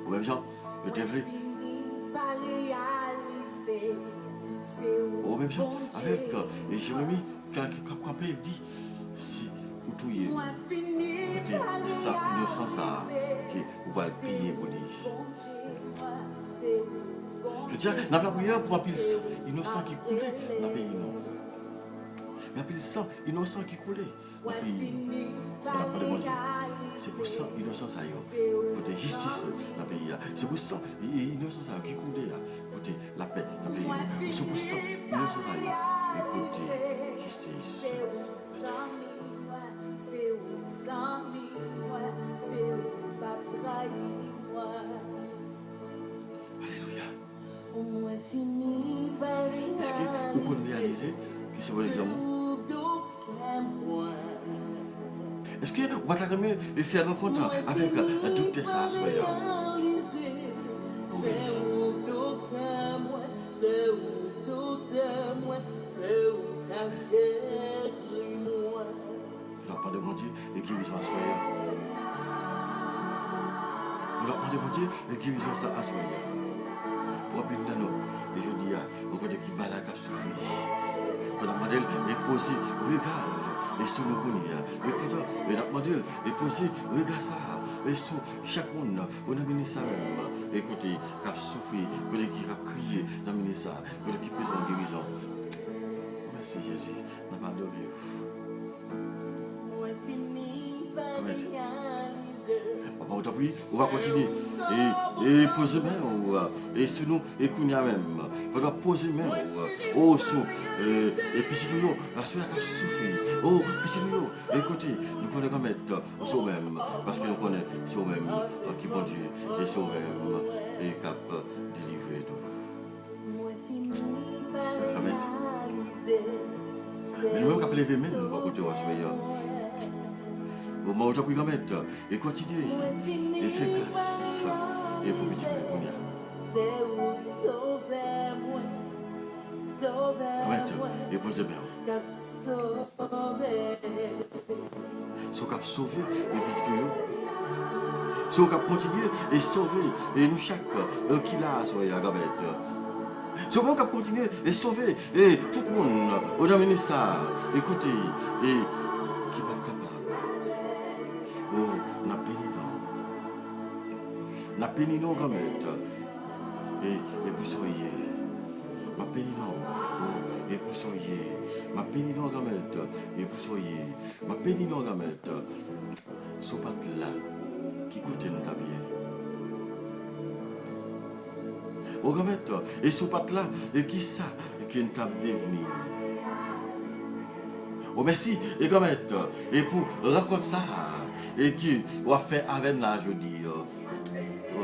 Ou même gens, je te veux. Ou même gens, avec Jérémie, quand il dit, si vous touillez, écoutez, ça, innocent ça, que vous va le payer pour lui. Je veux dire, dans la prière pour appeler ça, innocent qui coulait dans le pays, non. Il y a plus de sang innocent qui coulait dans le pays. On n'a pas de bon Dieu. C'est pour ça innocent ça pour de justice dans le pays. C'est pour ça innocent ça qui coulait pour de la paix dans le pays. C'est pour ça innocent ça pour de justice. Alléluia. Est-ce que vous pouvez réaliser que c'est votre exemple? Est-ce que vous pouvez faire rencontre avec tout ça? Oui. Je leur parle de mon Dieu et guérison à soi. Je leur parle de mon Dieu et guérison à soi. Pour appeler nous, et je dis au côté qui balade à souffrir. Pour la modèle est posé, regarde, et sous le bonheur. Et tout et la modèle est posé, regarde ça, et sous chaque monde, on a mis ça même. Écoutez, qui a souffert, qui a crié, on a mis ça, qui peut en guérison. Merci Jésus, on va adorer. Papa, on va continuer et poser main et sous nous et qu'on y a même. On va poser main au sous et puis si nous la soeur a souffert. Oh petit nous écoutez, nous connaissons mettre au sous même parce que nous connaissons sous même qui bon Dieu et sous même et cap délivrer nous. Amen. Mais nous même cap lever même pour côté au au moment où tu as pris comme et continuer et faire grâce et pour petit peu qu'on y a. Et posez bien. So cap sauver et puis so cap continuer et sauver et nous chaque qui l'a soyez à gamette. So cap continuer et sauver et tout le monde on a mené ça. Écoutez et qui va capable. Oh, n'a béni non comme et vous soyez ma béni non et vous soyez ma béni non comme et vous soyez ma béni non comme ce pas là qui coûte nous la bien oh comme et ce pas là et qui ça qui nous t'a devenir. Oh merci et comme et pour raconter ça et qui va faire avec là je dis oh,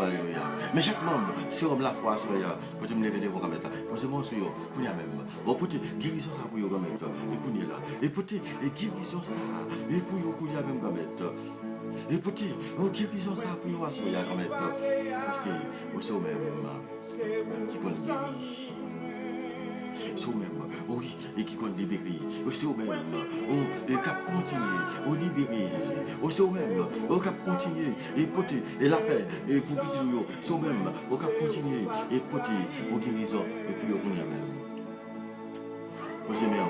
alléluia. Mais chaque membre si on la foi soya pour te me lever devant comme posez-moi sur yo pour y même oh pour te guérison ça pour yo comme et pour y là et pour te guérison ça et pour yo pour y même comme et pour te guérison ça pour yo soya comme parce que c'est au même qui peut guérir. C'est au même, oui, et qui compte libérer. C'est au même, et qui continue, au libérer Jésus. C'est au même, qui continue, et porter, et la paix, et pour petit nous. C'est au même, qui continue, et porter, aux guérisons, et puis au même. Posez-moi.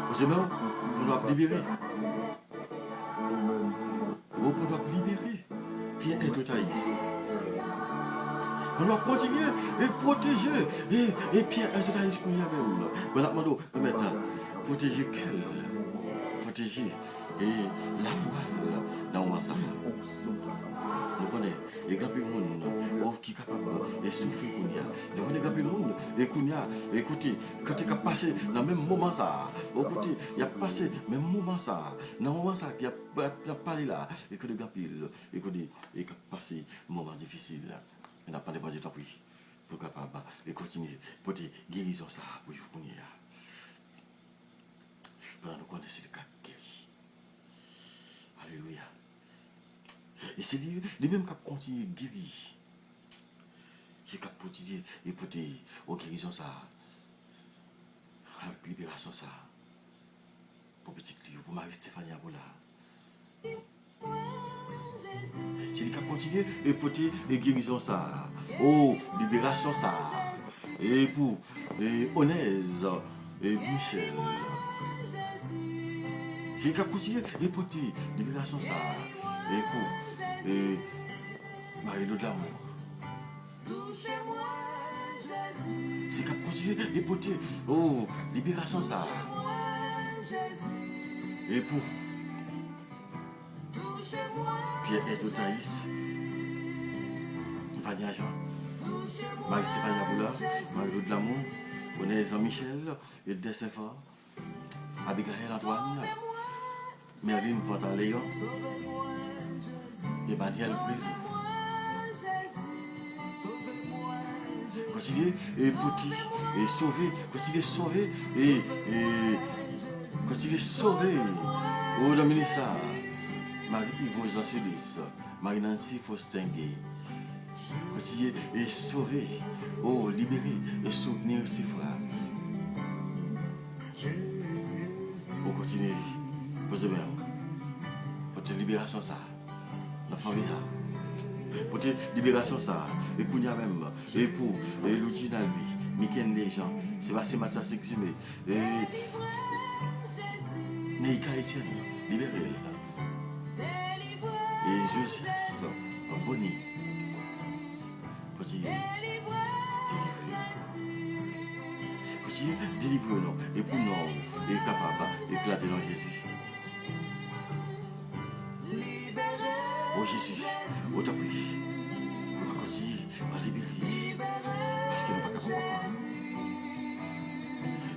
Posez-moi, pour nous libérer. Pour nous libérer. Viens être taillé. On doit continuer et protéger. Et Pierre, je t'ai dit qu'on y a même. On a demandé, protéger quel? Protéger et la voile dans ça. Nous connaissons les gars du monde qui sont capables de souffrir. Nous connaissons les gars du monde et qu'on y a. Écoutez, quand tu as passé dans le même moment ça, écoutez, il y a passé le même moment ça, dans le moment ça qui a parlé là, et que les gars écoutez, et qui a passé un moment difficile là. On n'a pas de Dieu pour capable et continuer pour te guérison ça pour vous connaître. Pour nous connaître ce cas guéri. Alléluia. Et c'est les mêmes qui continuent guérir. C'est qui continuer et pour te guérison ça avec libération ça pour petit Dieu pour Marie Stéphanie Aboula. C'est les qui continuer et porter et guérison ça. Oh, libération ça. Et pour Onèse et Michel. J'ai qu'à continuer et porter libération ça. Et pour Marie-Lou de l'amour. C'est qu'à continuer et porter libération ça. Et pour Pierre et Thaïs, Vania Jean, Marie-Stéphanie Aboula, Marie-Lou de l'amour, René Jean-Michel, et Dessinfort, Abigail Antoine, Merlin Pantaléon, Emmanuel Prévu. Continuez et petit et sauver, continuez sauver et continuez sauver. Oh, Dominique Marie-Yves Jean-Célis, Marie-Nancy Faustin-Gay. Continuez et sauver, oh, libérer et soutenir ses frères. On continue, posez bien, pour te libération ça, la famille ça, pour te libération ça, et pour nous même, et pour Louis Nalbi, Mikel Léjean, Sébastien Mathias Exumé, et Neika Etienne, libérez et Josias, Bonnie, continuez, délivrez-nous, et pour nous, et capable d'éclater dans Jésus. Oh Jésus, oh ta prie, on va continuer à libérer, parce que nous ne sommes pas capables.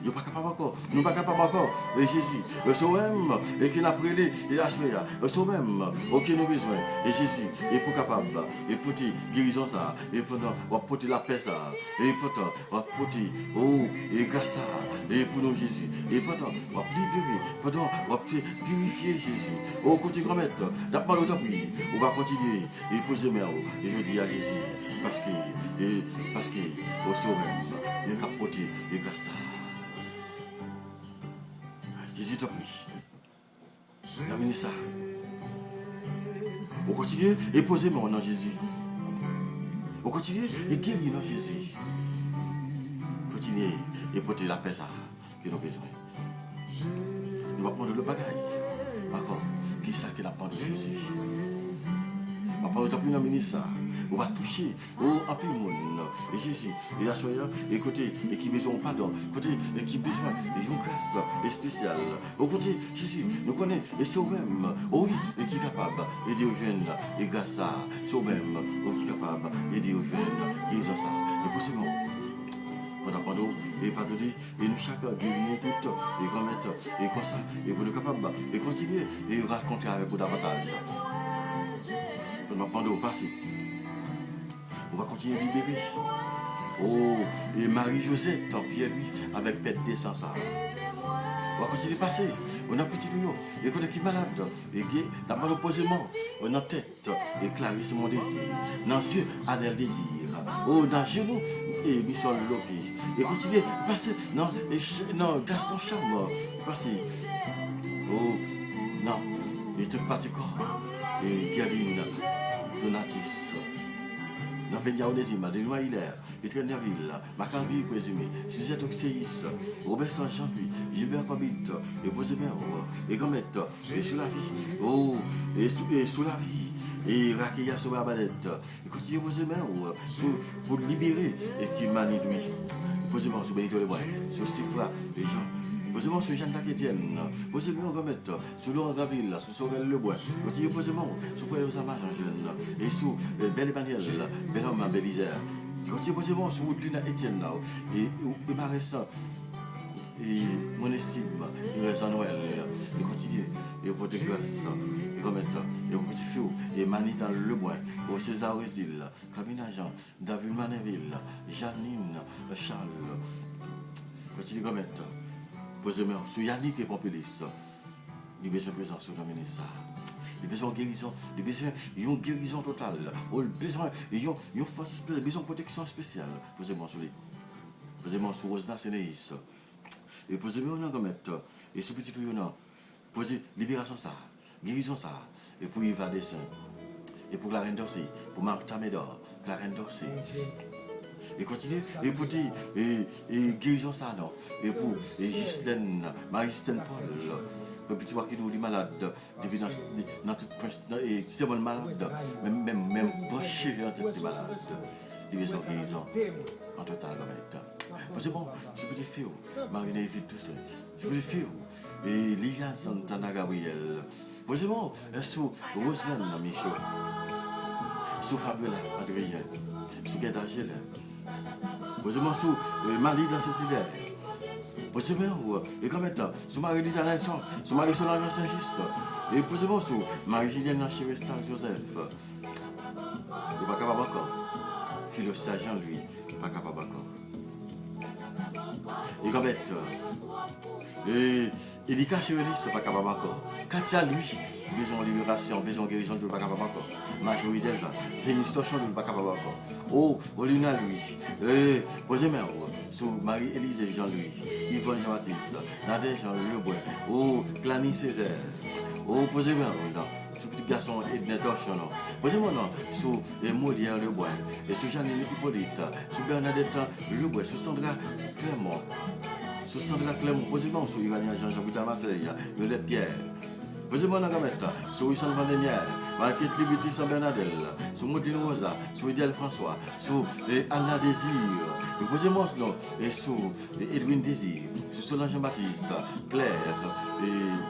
Nous ne sommes pas capables encore. Nous ne sommes pas capables encore. Et Jésus, le soir même, et qui n'a prêté, et achevé, le soir même, aucun nous besoin. Et Jésus, et pour capable, et pour te guérison ça, et pour porter la paix ça, et pour porter, oh, et grâce ça, et pour nous Jésus, et pour on va libérer, on va purifier Jésus. Oh, côté grand-maître, d'après le temps, on va continuer, et poser mes mots, et je dis à Jésus, parce que, au soir même, il va porter, et grâce ça. Jésus te prie. Amenez ça. On continue et posez mon nom Jésus. On continue et guérir dans Jésus. Continuez et porter la paix là que nous avons besoin. Nous allons prendre le bagage. D'accord. Qui ça qui la prend de Jésus? On va prendre le temps pour nous ça. On va toucher un peu de monde. Et Jésus, et la soirée, écoutez, et qui besoin de pardon, écoutez, et qui besoin de grâce spéciale. Au côté, Jésus, nous connaissons, et c'est au-même, oui, et qui est capable d'aider aux jeunes, et grâce à c'est au-même, qui est capable d'aider aux jeunes, et ils ont ça. Et possiblement, on apprend et pardonner, et nous chaque guérir tout, et grand-mère, et comme ça, et vous êtes capable, et continuer, et raconter avec vous davantage. On apprend au passé. On va continuer à libérer. Oh, et Marie-Josette, tant pis à lui, avec pète d'essence. On va continuer à passer. On a un petit nounou, et qu'on est qui malade, et qui n'a pas l'opposément. On a tête, et Clarisse mon désir. Dans les yeux, Adèle désir. Oh, dans les genoux, et Michel Loki. Et continuer à passer. Non, Gaston Charme. Passer. Oh, non, et tout parti corps. Et Galine, Donatus. Dans le Védia Onésime, de Noailher, de Trennerville, Macaville présumé, Suzette Oxéis, Robert Saint-Jean-Puy, Gilbert Corbit, et Bosémer, et Gomette, et sous la vie, oh, et sous la vie, et Rakeya sur la balette, et continuez Bosémer, pour libérer, et qui manie lui, Bosémer sur Benito les Bois, sur Sifra, les gens. Posez-moi sur Jeanne Etienne, posez-moi en remettre sur Laurent Graville, sur Sorel Lebois, posez-moi sur Frère Osama Jean-Jeune, et sur Belle Emmanuel, Belle Homme à Bélisère. Posez-moi sur Woodlina Etienne, et Marissa, et mon estime, et Réjean Noël, et continuez, et pour des grâces, et remettre, et au petit feu, et Mani dans le Lebois, au César Résil, Camille Jean, David Manéville, Janine, Charles, continuez à remettre. Posez-moi sur Yannick et Pompelis. Il besoin de présence sur le ministère. Il besoin de guérison. Il besoin d'une guérison totale. Il besoin d'une force, besoin de protection spéciale. Posez-moi sur lui. Posez-moi sur Rosna Sénéis. Et posez-moi en Angomette. Et sur Petit Tuyona. Posez libération ça. Guérison ça. Et pour y va des saints. Et pour la reine d'Orsay, pour Martha Médor, la reine d'Orsay. Et continue, et pour dire, et guérison ça, non. Et pour Ghislaine, Marie-Ghislaine Paul, que tu vois qu'il est malade, depuis dans toute proche, et c'est bon malade, même branché vers toute malade. Guérison, en total, parce que bon, je peux te faire, Marie vite tout ça. Je peux te faire, et Liliane Santana Gabriel. Parce que bon, sous Rosemary Michaud, sous Fabiola Adrien, sous Guetta Gélin. Parce que bon, sous Marie dans cette idée. Parce que bon, et comme étant, sous Marie-Lita Nelson, sous Marie-Solange Saint-Just, et pour ce bon, sous Marie-Julienne Chirestal Joseph. Il n'est pas capable encore. Philo Stagian, lui, pas capable encore. Et comme étant, Elika Chevelis, c'est pas capable encore. Katia, lui, besoin de libération, besoin de guérison, je ne pas capable encore. Majorité, Vénus Torchon, je ne pas capable encore. Oh, Olina, lui. Posez-moi, sous Marie-Élise Jean-Louis, Yvonne Jean-Baptiste, Nadège Jean-Louis Leboin. Oh, Clanie Césaire. Oh, posez-moi, sous petit garçon Edna Torchon. Posez-moi, non, sous Molière Leboin. Et sous Janine Hippolyte, sous Bernadette Leboin, sous Sandra Clément. Sous Sandra Clément, posez-moi sur Ivanien Jean-Jean Marseille, Violette Pierre. Posez-moi dans la gamette, sur Wilson Vandemière, Marquette Liberty San Bernadelle, sur Maudine Rosa, sur Idéal François, sur Anna Désir. Posez-moi sur Edwin Désir, sur Solange Jean-Baptiste, Claire,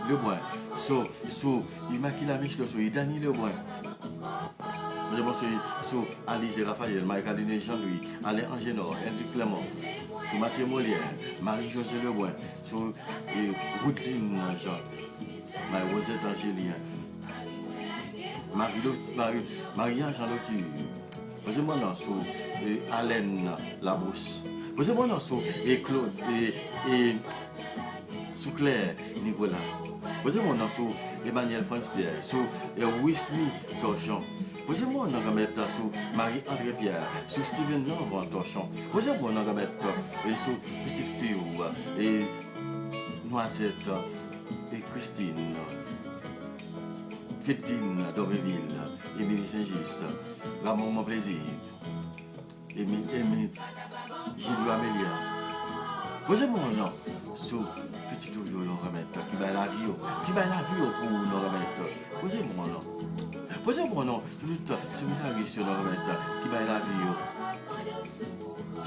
Lebrun, sur Immaculée Michelot, sur Dany Lebrun. Posez-moi sur Alice et Raphaël, Marie-Caline Jean-Louis, Alain Angénor, Henri Clément. Sur Mathieu Molière, Marie-Josée Lebrun, sur Ruthline Jean, Marie-Rosette Angélien, Marie-Anne Jean Loture. Posez-moi non sur Alain Labrousse. Posez-moi non sur Claude et sur Claire Nicolas. Posez-moi non sur Emmanuel France-Pierre, sur Wesley Torchon. Posez-moi un gamette sur Marie-André Pierre, sur Steven Nord Torchon. Posez-moi un gamette sur Petite Fille et Noisette et Christine, Fétine d'Auberville, Émilie Saint-Gis, Ramon Mon Plaisir, Gilles Amélia. Posez-moi un nom sur Petit Toujours non remettre, qui va la vie, pour nous remettre. Posez-moi un nom. Posez-moi un nom, juste séminaire sur nous remettre, qui va la vie.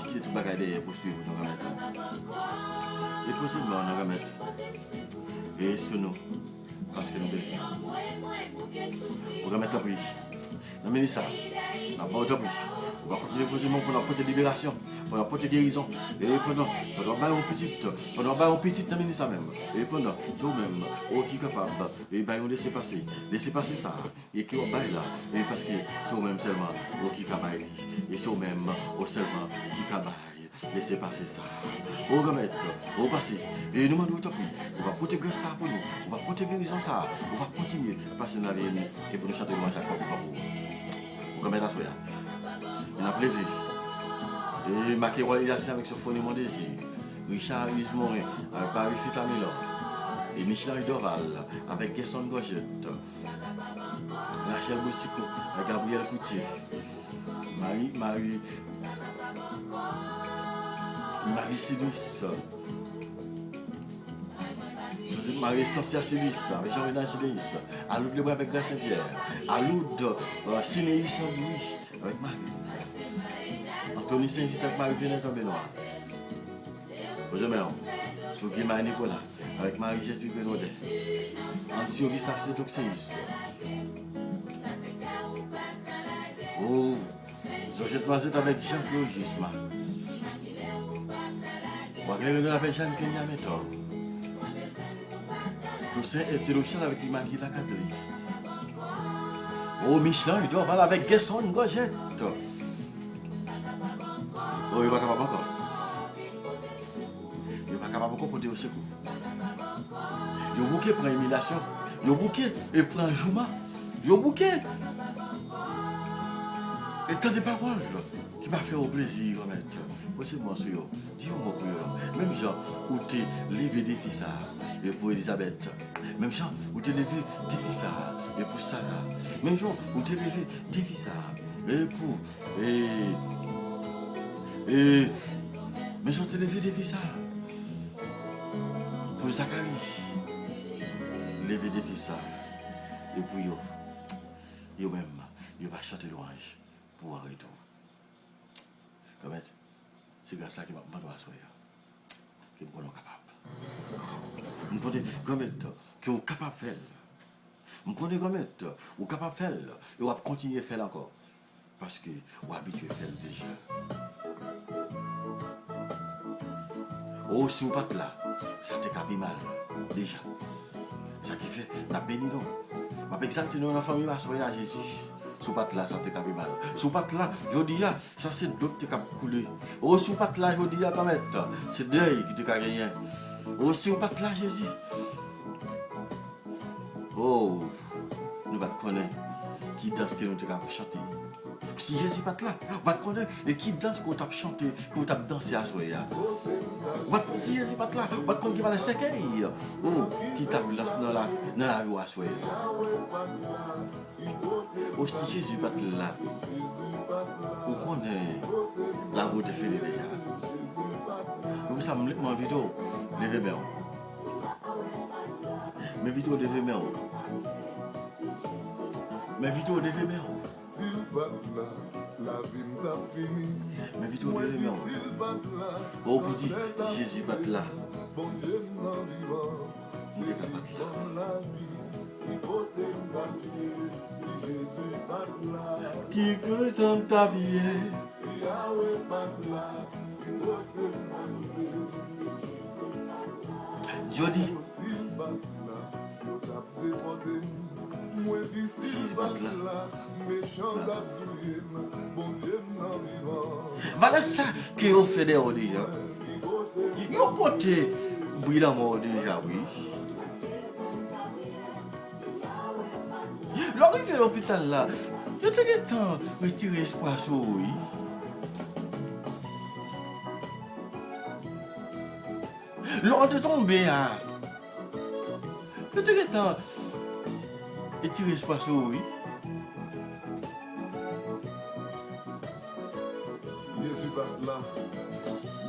Qui est tout bagage pour suivre nous remettre. Et posez-moi un remettre. Et sur nous, parce que nous on va mettre la prise. Nous mettons ça. On va continuer pour la porter libération, pour la porter guérison. Et pendant bailler aux petites, nous mettons ça même. Et pendant, c'est vous-même, qui est capable, et bien on laisse passer ça. Et qui va bailler là, et parce que c'est vous-même seulement, qui est capable. Et c'est vous-même, seulement, qui est capable. Laissez passer ça. On va mettre, on va passer. Et nous demandons on va protéger ça pour nous. On va protéger ça. On va continuer à passer dans la vie et pour nous chanter le Jacob pour vous. On va mettre à soi. On a plévé. Et Makéroy il a fait avec Sophonie Mon Désir. Richard Huys Morin avec Paris Fitamilon. Et Michel Doval avec Gesson Gojette. Rachel Boussico avec Gabriel Coutier. Marie Silus, Marie Stancia Silus, avec Jean-René Silus, Aloud Lebrun avec Grâce Saint-Pierre, Aloud Sinéus Saint-Louis avec Marie, Anthony Saint-Just avec Marie-Vénette Benoît, Rosemère, sur Guémar Nicolas avec Marie-Jésus Benaudet, Ansi Augustin Sétoxéus. Oh, Georgette Noisette avec Jean-Claude Gisma. Nous avec Jeanne Kenya Méthode. Toussaint et Télochal avec Immaculée Catholique. Oh, Michelin, il doit aller avec Gesson Gojette. Oh, il va capable encore. Il va capable encore pour dire au secours. Il a bouqué pour l'émulation. Il a bouqué et pour un jouma. Il a bouqué. Et tant de paroles qui m'a fait au plaisir, possiblement sur eux. Dis-moi pour eux. Même gens où tu es levé des fils et pour Elisabeth. Même gens où tu es levé des fils et pour Sarah. Même gens où tu es levé des fils et pour. Même gens où tu es levé des fils pour Zacharie. Levé des fils et pour eux. Eux-mêmes, ils vont chanter louange pour un retour. Comment c'est grâce à ça qui m'a demandé à soyer. Que nous sommes capables. Nous sommes capables que vous êtes capables de faire. Nous sommes capables que vous êtes capables de faire. Et vous allez continuer à faire encore. Parce que vous êtes habitué à faire déjà. Oh, si vous n'êtes pas là, ça te cape mal. Déjà. Ça qui fait, la béni nous. Je vais exalter nous dans la famille, à Jésus. Sous pas là, ça te cape mal. Sous pas là, je dis, ça c'est de l'eau qui te cap couler. Oh, sous pas là, je dis, quand même, c'est deuil qui te cap gagner. Oh, sous pas là, Jésus. Oh, nous va connaître qui danse que nous te cap chanter. Si Jésus pas là, on va connaître et qui danse qu'on t'a chanté, qu'on t'a dansé à soya. Si Jésus pas là, on va connaître qui va la séquille. Oh, qui t'a lancé dans la vie à soya. Oh, si Jésus pas là, on connaît la route de Philippe déjà. Donc ça me mon vidéo, lever mes mes vidéos lever mes mes vidéos lever mes mes vidéos lever mes oh, vous dites, si Jésus pas là, il est capable là. Qui que ta vie Jody. Si pas là. Voilà ça que vous faites déjà. Vous portez brillamment déjà, oui. L'arrivée à l'hôpital là, je te dis tant retirer espoir sur oui. Lors de tomber, je te dis tant retirer espoir sur oui. Jésus va là,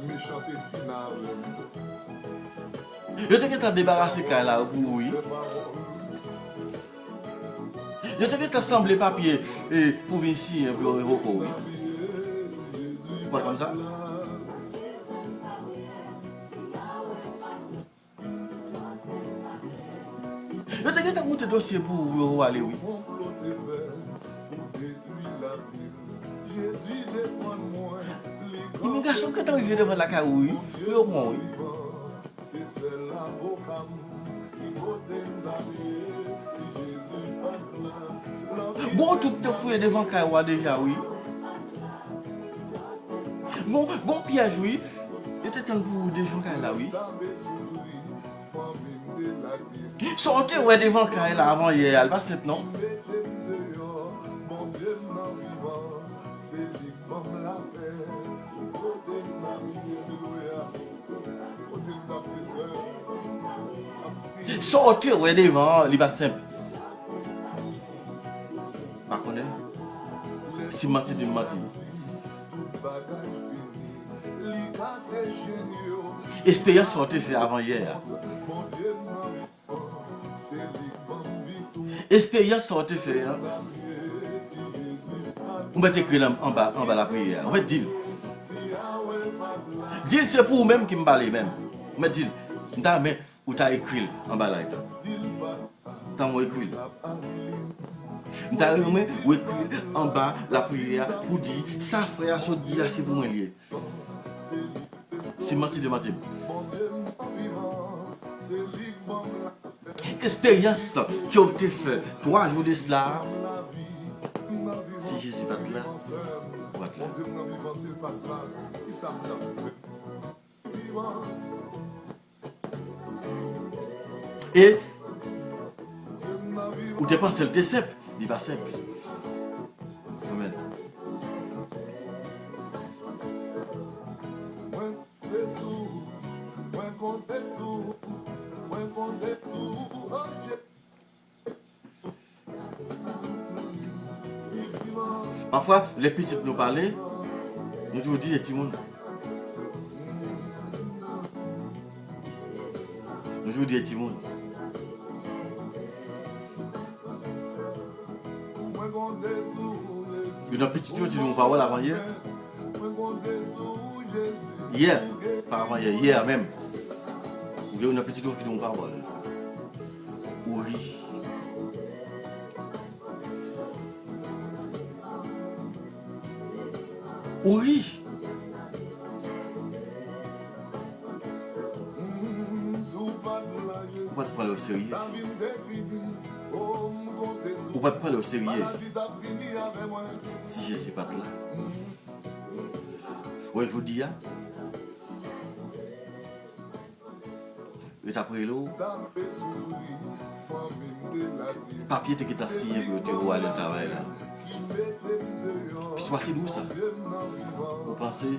méchanté final. Je te dis tant débarrasser là pour oui. Je te dis assembler papier pour venir ici pour révoquer. Pas comme ça? Je te dis monter dossier pour aller, oui. L'immigration qui est arrivée devant la carouille, oui, au moins, oui. Bon, tout te fouillé devant Kawa déjà, oui. Bon, piège, oui. Il était temps pour devant Kawa, oui. Sortez, ouais, devant Kawa avant hier, elle va simple, non? Sortez, ouais, devant, il va simple. Pas connaître? Si menti de menti. Expérience sortie fait avant hier. Expérience sortie fait. On va t'écrire en bas la prière. On va dire. Dire c'est pour vous-même qui me parle même. On va dire. Mais où t'as écrit en bas là. T'as écrit. T'as écrit en bas la prière pour dire ça frère ce dit là c'est pour moi lié. C'est menti de menti. Expérience qui a été faite 3 jours de cela. Si Jésus pas là, pas là. Et ou tu penses le simple, il va simple. Amen. Parfois, les petits nous parlent, nous toujours disons, tout le monde. Nous toujours disons, tout le monde. Il y a un petit jour qui nous parle avant hier. Hier, pas avant hier, hier même. Il y a un petit jour qui nous parle. Oui. Oui. On va te parler au sérieux. On va te parler au sérieux. Si je ne suis pas là. Oui, je vous dis, et après l'eau, papier qui est signé pour te aller au travail là. Puis c'est d'où ça? Vous pensez,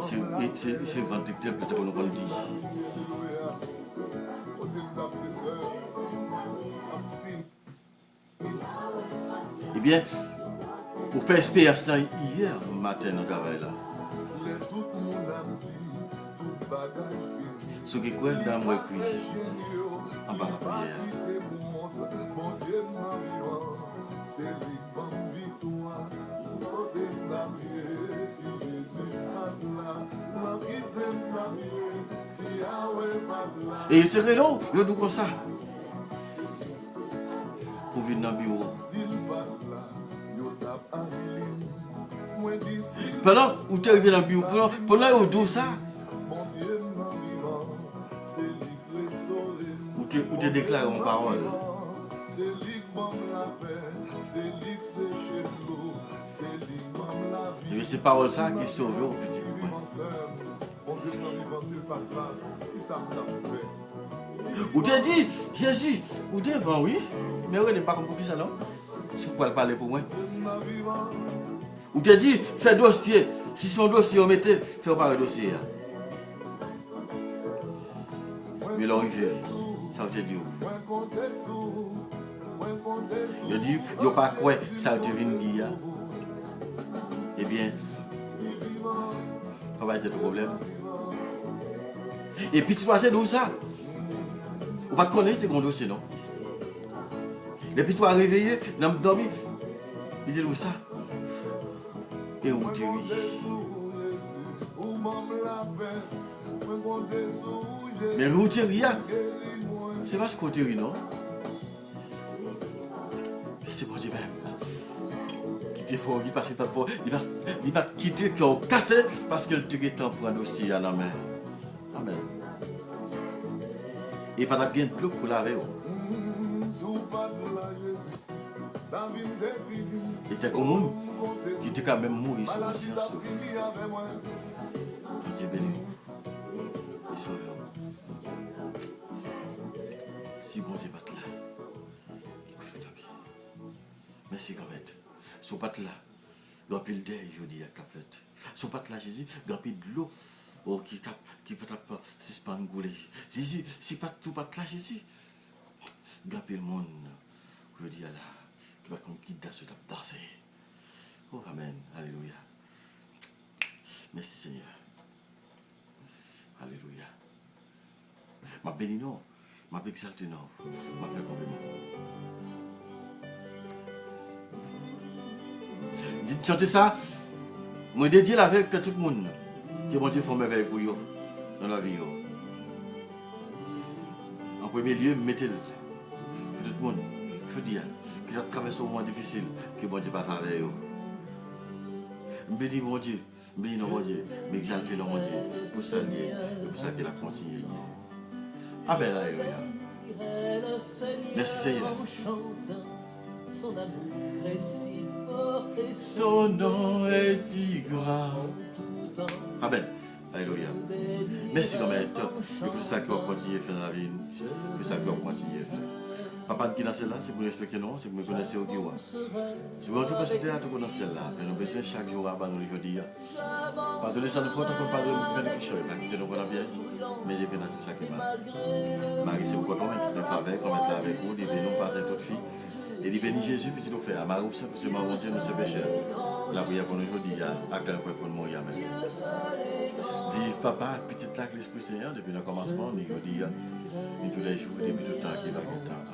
c'est vendredi peut-être qu'on nous dit. Eh bien, pour faire expérience hier matin dans le travail là. Ce qui est quoi dans moi puis en bas la prière. Et il tire l'eau, il dit comme ça. Pour venir dans le bureau. Pendant où tu arrives dans le bureau, pendant où tu ça, où tu déclares en parole. Et c'est parole ça qui sauve au petit point. Ou tu dit, Jésus, ou tu devant, oui, mais on n'est pas comme pour qui ça non? Si vous pouvez parler pour moi. Ou tu dit, fais dossier, si son dossier on mettait, fais pas le dossier. Mais l'arrivée, ça vous dit où? Je dis, il n'y a pas quoi, ça te vient dire. Eh bien, ça va être le problème. Et puis tu vas d'où ça? On va connaître ce qu'on dossier, non? Et puis tu vas réveiller, dans le dormir, il dit où ça? Et où tu es? Mais où tu es? C'est pas ce que tu es, non? C'est bon Dieu même. Quitter fort, il passe pas pour. Il va quitter qui ont cassé parce que tu es temps pour un dossier à la main. Amen. Et pas bien de l'eau pour laver. Il était comme nous, qui était quand même mourir sur le ciel. Dieu béni. Si bon Dieu pas là. Merci quand même. Son pat là, grand pile d'air, je dis avec la fête. Son pat là, Jésus, grand pile de l'eau, oh, qui peut taper, c'est pas engouler. Jésus, si pas tout pat là, Jésus, grand pile monde, je dis là, qui va comme guide sur ta danser. Oh, amen, alléluia. Merci Seigneur. Alléluia. Ma béni non, ma exalté non, ma fait compliment. Dites chanter ça, moi dédié avec tout le monde qui bon Dieu fait merveille pour eux dans la vie. En premier lieu, mettez-le pour tout le monde. Je dis, qui a traversé un moment difficile, que bon Dieu passe avec eux. Bénis mon Dieu, bénis mon Dieu, m'exalter mon Dieu, pour ça et pour ça qu'il a continué. Amen, alléluia. Merci Seigneur. Son nom est si grand. Amen. Alléluia. Merci quand même. Et pour ça qu'on va continuer à faire dans la vie. Pour ça qu'on va continuer à faire. Papa qui est dans celle-là, c'est pour respecter nous, c'est pour me connaître au Guiwa. Je veux tout passer à tout dans celle-là, mais nous avons besoin chaque jour à nous le dire. Pas de laisser nous faire qu'on parle de faire quelque chose, pas quitter nous pour la bien, mais j'ai bien tout ça qui m'a. Marie, c'est pourquoi on met toutes les faveurs, qu'on met là avec vous, dit nous passer toute fille. Et dit béni Jésus, puis tu nous fais. Marie, c'est pour ce moment, Dieu nous se péché. La prière pour nous dire, à quel point pour nous mourir. Vive papa, petite là, l'Esprit Seigneur, depuis le commencement, nous dit, tous les jours, depuis tout le temps qui va être temps.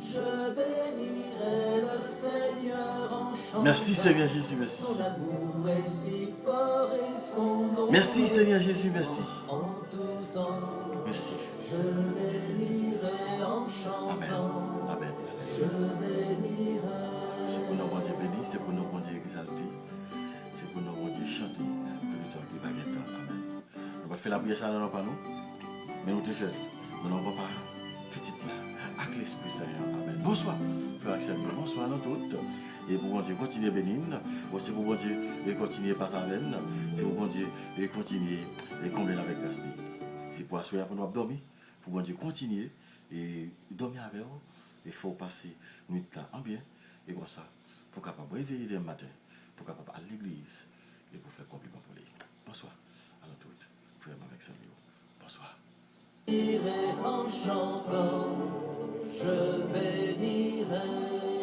Je bénirai le Seigneur en chantant. Merci Seigneur Jésus, merci. Son amour est si fort et son nom. Merci Seigneur Jésus, merci. En tout temps, Merci. je bénirai en chantant. Amen. Amen. Je bénirai. C'est pour nous, bon Dieu béni, c'est pour nous, bon Dieu exalté, c'est pour nous, bon Dieu chanter, pour le temps qui va être temps. Amen. On va faire la prière, ça dans nos panneaux, mais nous te faisons. Nous n'avons pas petite là, avec l'Esprit Seigneur. Amen. Bonsoir, frère Axel, bonsoir à nous toutes. Et pour bon Dieu continuer à bénir, aussi pour bon Dieu continuer à passer avec nous, c'est pour bon Dieu continuer à combler avec grâce. C'est pour assurer pour nous dormir, pour bon Dieu continuer et dormir avec nous. Il faut passer une nuit là en bien, et comme ça, pour capable réveiller le matin, pour capable aller à l'église, et pour faire compliment pour lui. Bonsoir à nous toutes, frère avec sa vie. Bonsoir. En chantant, je bénirai.